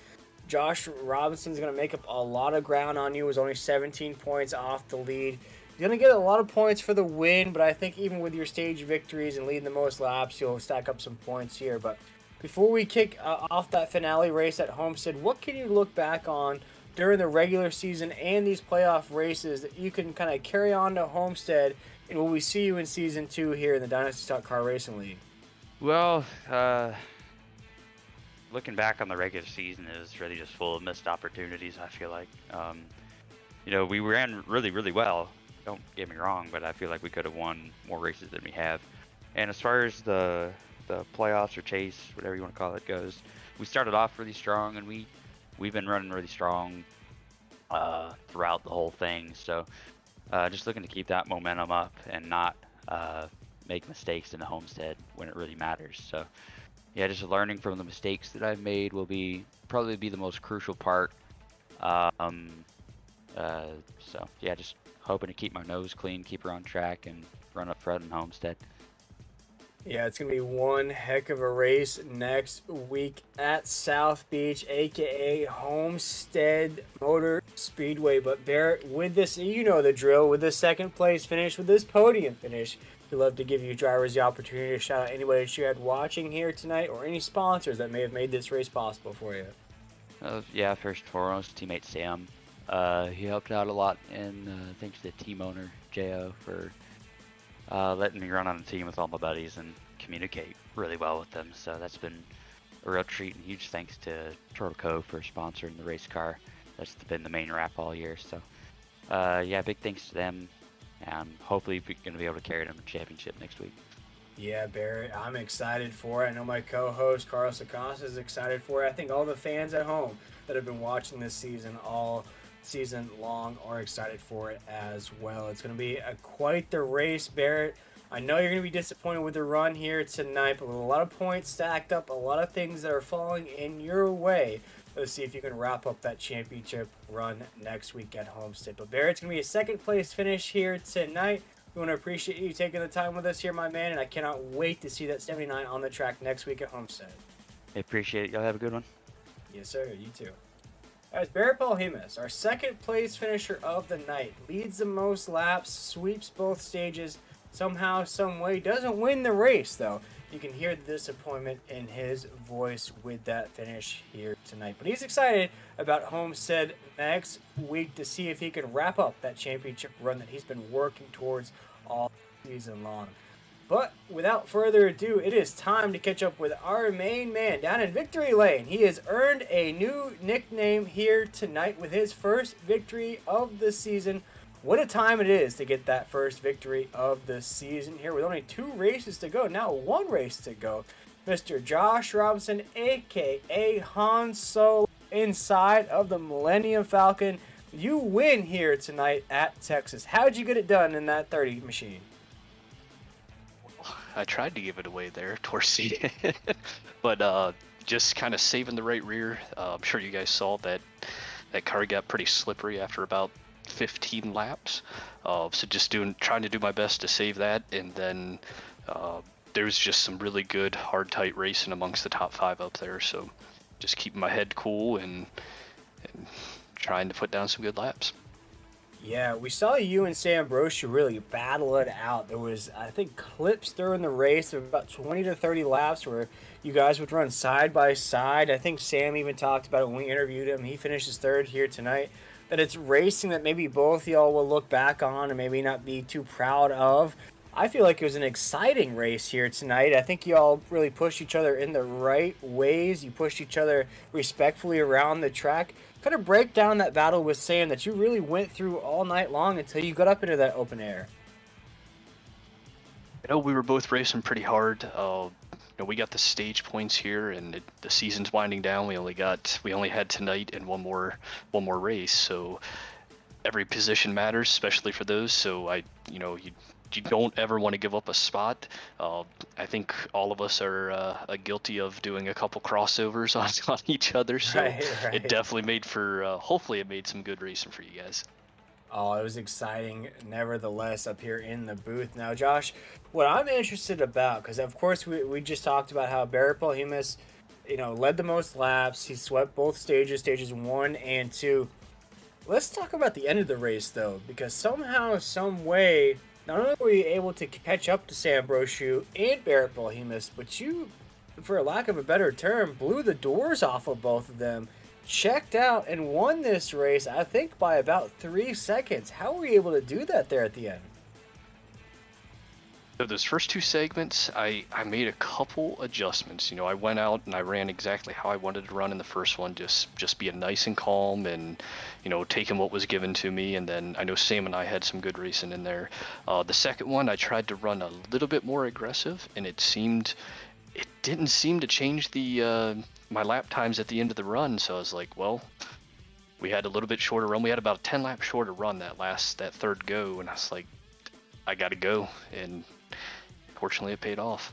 Josh Robinson's going to make up a lot of ground on you. It was only 17 points off the lead. You're going to get a lot of points for the win, but I think even with your stage victories and leading the most laps, you'll stack up some points here. But before we kick off that finale race at Homestead, what can you look back on during the regular season and these playoff races that you can kind of carry on to Homestead, and will we see you in Season 2 here in the Dynasty Stock Car Racing League? Well, looking back on the regular season is really just full of missed opportunities, I feel like. You know, we ran really, really well. Don't get me wrong, but I feel like we could have won more races than we have. And as far as the playoffs or chase, whatever you want to call it, goes, we started off really strong, and we've been running really strong throughout the whole thing. So just looking to keep that momentum up and not make mistakes in the Homestead when it really matters. So yeah, just learning from the mistakes that I've made will probably be the most crucial part. So yeah, just hoping to keep my nose clean, keep her on track, and run up front in Homestead. Yeah, it's going to be one heck of a race next week at South Beach, aka Homestead Motor Speedway. But Barrett, with this, you know the drill, with this second place finish, with this podium finish, we'd love to give you drivers the opportunity to shout out anybody that you had watching here tonight or any sponsors that may have made this race possible for you. Yeah, first and foremost, teammate Sam. He helped out a lot, and thanks to the team owner, Jo, for letting me run on a team with all my buddies and communicate really well with them. So that's been a real treat, and huge thanks to Turtle Cove for sponsoring the race car. That's been the main wrap all year. So yeah, big thanks to them, and hopefully we're going to be able to carry them to championship next week. Yeah, Barrett, I'm excited for it. I know my co-host, Carlos Acosta, is excited for it. I think all the fans at home that have been watching this season all season long are excited for it as well. It's going to be quite the race, Barrett. I know you're going to be disappointed with the run here tonight, but with a lot of points stacked up, a lot of things that are falling in your way, let's see if you can wrap up that championship run next week at Homestead. But Barrett, it's going to be a second place finish here tonight. We want to appreciate you taking the time with us here, my man, and I cannot wait to see that 79 on the track next week at Homestead. I appreciate it. Y'all have a good one. Yes, sir. You too. As Barrett Jimenez, our second place finisher of the night, leads the most laps, sweeps both stages, somehow, some way, doesn't win the race though. You can hear the disappointment in his voice with that finish here tonight. But he's excited about Homestead next week to see if he can wrap up that championship run that he's been working towards all season long. But without further ado, it is time to catch up with our main man down in Victory Lane. He has earned a new nickname here tonight with his first victory of the season. What a time it is to get that first victory of the season here with only 2 races to go. Now 1 race to go. Mr. Josh Robinson, a.k.a. Han Solo, inside of the Millennium Falcon. You win here tonight at Texas. How'd you get it done in that 30 machine? I tried to give it away there towards the end, but just kind of saving the right rear. I'm sure you guys saw that car got pretty slippery after about 15 laps. So just trying to do my best to save that, and then there was just some really good hard tight racing amongst the top 5 up there. So just keeping my head cool and trying to put down some good laps. Yeah, we saw you and Sam Brochu really battle it out. There was, I think, clips during the race of about 20 to 30 laps where you guys would run side by side. I think Sam even talked about it when we interviewed him. He finishes 3rd here tonight. That it's racing that maybe both y'all will look back on and maybe not be too proud of. I feel like it was an exciting race here tonight. I think y'all really pushed each other in the right ways. You pushed each other respectfully around the track. Kind of break down that battle with Sam that you really went through all night long until you got up into that open air. We were both racing pretty hard. We got the stage points here, and the season's winding down. We only had tonight and one more race, so every position matters, especially for those. So you don't ever want to give up a spot. I think all of us are guilty of doing a couple crossovers on each other, so Right. it definitely made for, hopefully it made some good racing for you guys. Oh, it was exciting, nevertheless, up here in the booth. Now, Josh, what I'm interested about, because of course we just talked about how Barrett Jimenez, led the most laps. He swept both stages 1 and 2. Let's talk about the end of the race, though, because somehow, some way, not only were you able to catch up to Sam Brochu and Barrett Jimenez, but you, for a lack of a better term, blew the doors off of both of them, checked out, and won this race, I think, by about 3 seconds. How were you able to do that there at the end? So those first 2 segments, I made a couple adjustments. I went out and I ran exactly how I wanted to run in the first one, just being nice and calm and, taking what was given to me. And then I know Sam and I had some good racing in there. The second one, I tried to run a little bit more aggressive, and it didn't seem to change my lap times at the end of the run. So I was like, well, we had a little bit shorter run. We had about a 10 lap shorter run that 3rd go, and I was like, I gotta go. And fortunately, it paid off.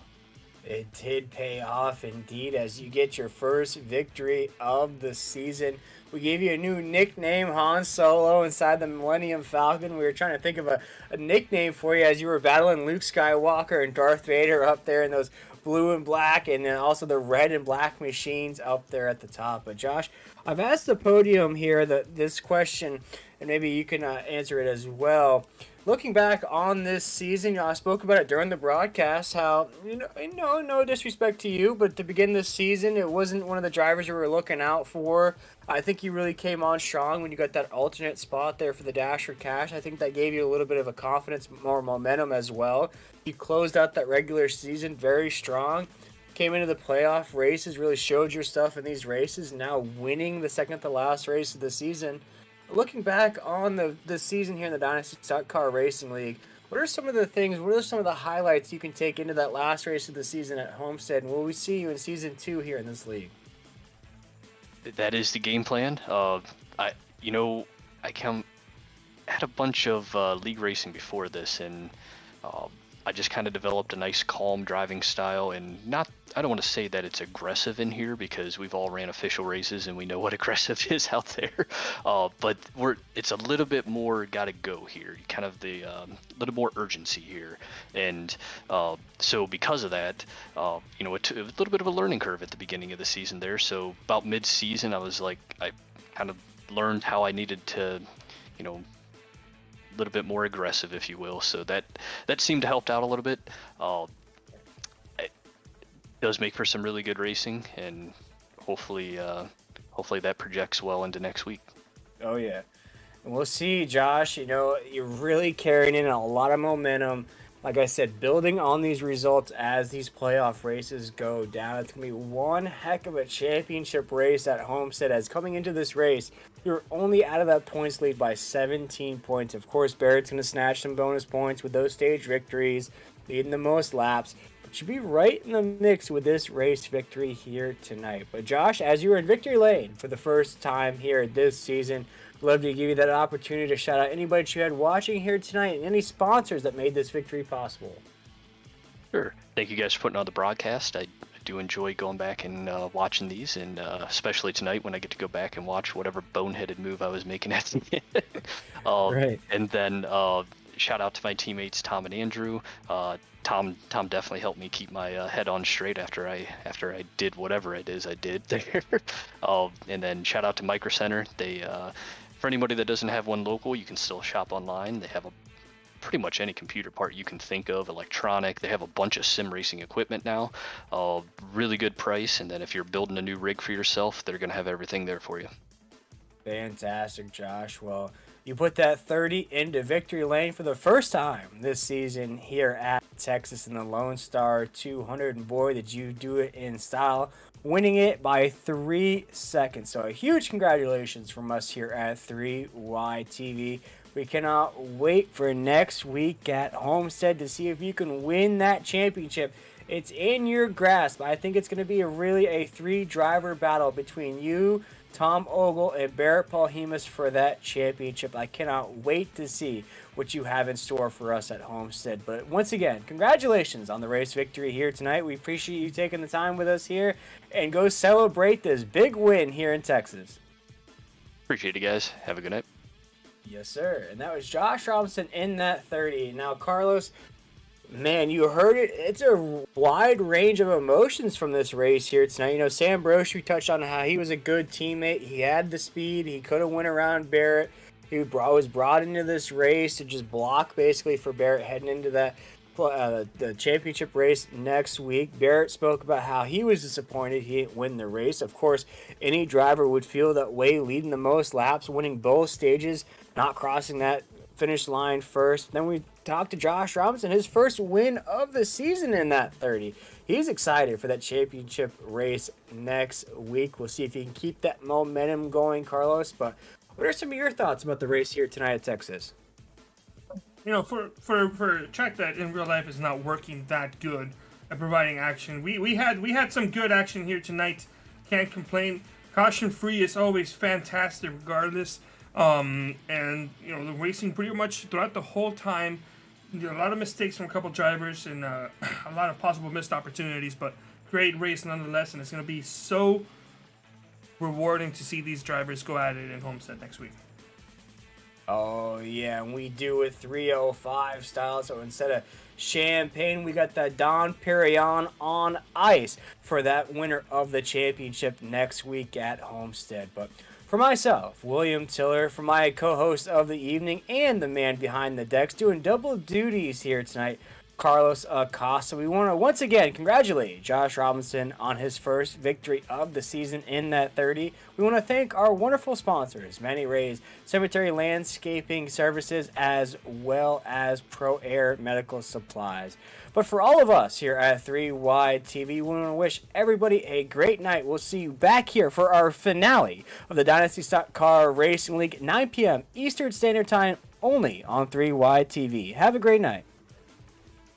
It did pay off indeed as you get your first victory of the season. We gave you a new nickname, Han Solo, inside the Millennium Falcon. We were trying to think of a nickname for you as you were battling Luke Skywalker and Darth Vader up there in those blue and black, and then also the red and black machines up there at the top. But Josh, I've asked the podium here this question, and maybe you can answer it as well. Looking back on this season, I spoke about it during the broadcast, how, no disrespect to you, but to begin this season, it wasn't one of the drivers you were looking out for. I think you really came on strong when you got that alternate spot there for the Dash for Cash. I think that gave you a little bit of a confidence, more momentum as well. You closed out that regular season very strong. Came into the playoff races, really showed your stuff in these races, now winning the second to last race of the season. Looking back on the season here in the Dynasty Stock Car Racing League, what are some of the highlights you can take into that last race of the season at Homestead, and will we see you in Season 2 here in this league? That is the game plan. I had a bunch of league racing before this, and I just kind of developed a nice calm driving style, and I don't want to say that it's aggressive in here because we've all ran official races and we know what aggressive is out there, but it's a little bit more gotta go here, kind of the little more urgency here. And so because of that, it took a little bit of a learning curve at the beginning of the season there. So about mid-season, I was like, I kind of learned how I needed to, you know, a little bit more aggressive, if you will. So that seemed to help out a little bit. It does make for some really good racing, and hopefully that projects well into next week. Oh yeah. And we'll see, Josh. You know, you're really carrying in a lot of momentum. Like I said, building on these results as these playoff races go down. It's going to be one heck of a championship race at Homestead. As coming into this race, you're only out of that points lead by 17 points. Of course, Barrett's going to snatch some bonus points with those stage victories, leading the most laps. But you'll be right in the mix with this race victory here tonight. But Josh, as you were in victory lane for the first time here this season, love to give you that opportunity to shout out anybody that you had watching here tonight and any sponsors that made this victory possible. Sure. Thank you guys for putting on the broadcast. I do enjoy going back and watching these, and especially tonight when I get to go back and watch whatever boneheaded move I was making at the end. Right. And then shout out to my teammates Tom and Andrew. Tom definitely helped me keep my head on straight after I did whatever it is I did there. And then shout out to Micro Center. They for anybody that doesn't have one local, you can still shop online. They have pretty much any computer part you can think of, electronic. They have a bunch of sim racing equipment now. Really good price. And then if you're building a new rig for yourself, they're going to have everything there for you. Fantastic, Josh. Well, you put that 30 into victory lane for the first time this season here at Texas in the Lone Star 200. And boy, did you do it in style, winning it by 3 seconds. So a huge congratulations from us here at 3YTV. We cannot wait for next week at Homestead to see if you can win that championship. It's in your grasp. I think it's going to be a 3-driver battle between you, Tom Ogle, and Barrett Paulhemus for that championship. I cannot wait to see what you have in store for us at Homestead. But once again, congratulations on the race victory here tonight. We appreciate you taking the time with us here, and go celebrate this big win here in Texas. Appreciate it, guys. Have a good night. Yes, sir. And that was Josh Robinson in that 30. Now, Carlos, man, you heard it. It's a wide range of emotions from this race here tonight. You know, Sam Brochu touched on how he was a good teammate. He had the speed. He could have went around Barrett. He was brought into this race to just block basically for Barrett heading into that the championship race next week. Barrett spoke about how he was disappointed he didn't win the race. Of course, any driver would feel that way, leading the most laps, winning both stages, not crossing that finish line first. Then we talked to Josh Robinson, his first win of the season in that 30. He's excited for that championship race next week. We'll see if he can keep that momentum going, Carlos. But what are some of your thoughts about the race here tonight at Texas? You know, for a track that in real life is not working that good at providing action, we had some good action here tonight. Can't complain. Caution free is always fantastic regardless. And you know, the racing pretty much throughout the whole time. There are a lot of mistakes from a couple drivers and a lot of possible missed opportunities, but great race nonetheless. And it's going to be so rewarding to see these drivers go at it in Homestead next week. Oh, yeah, and we do it 305 style. So instead of champagne, we got that Don Perignon on ice for that winner of the championship next week at Homestead. But for myself, William Tiller, for my co-host of the evening and the man behind the decks doing double duties here tonight, Carlos Acosta. We want to once again congratulate Josh Robinson on his first victory of the season in that 30. We want to thank our wonderful sponsors, Manny Ray's Cemetery Landscaping Services, as well as Pro Air Medical Supplies. But for all of us here at 3YTV, we want to wish everybody a great night. We'll see you back here for our finale of the Dynasty Stock Car Racing League at 9 p.m. Eastern Standard Time only on 3YTV. Have a great night.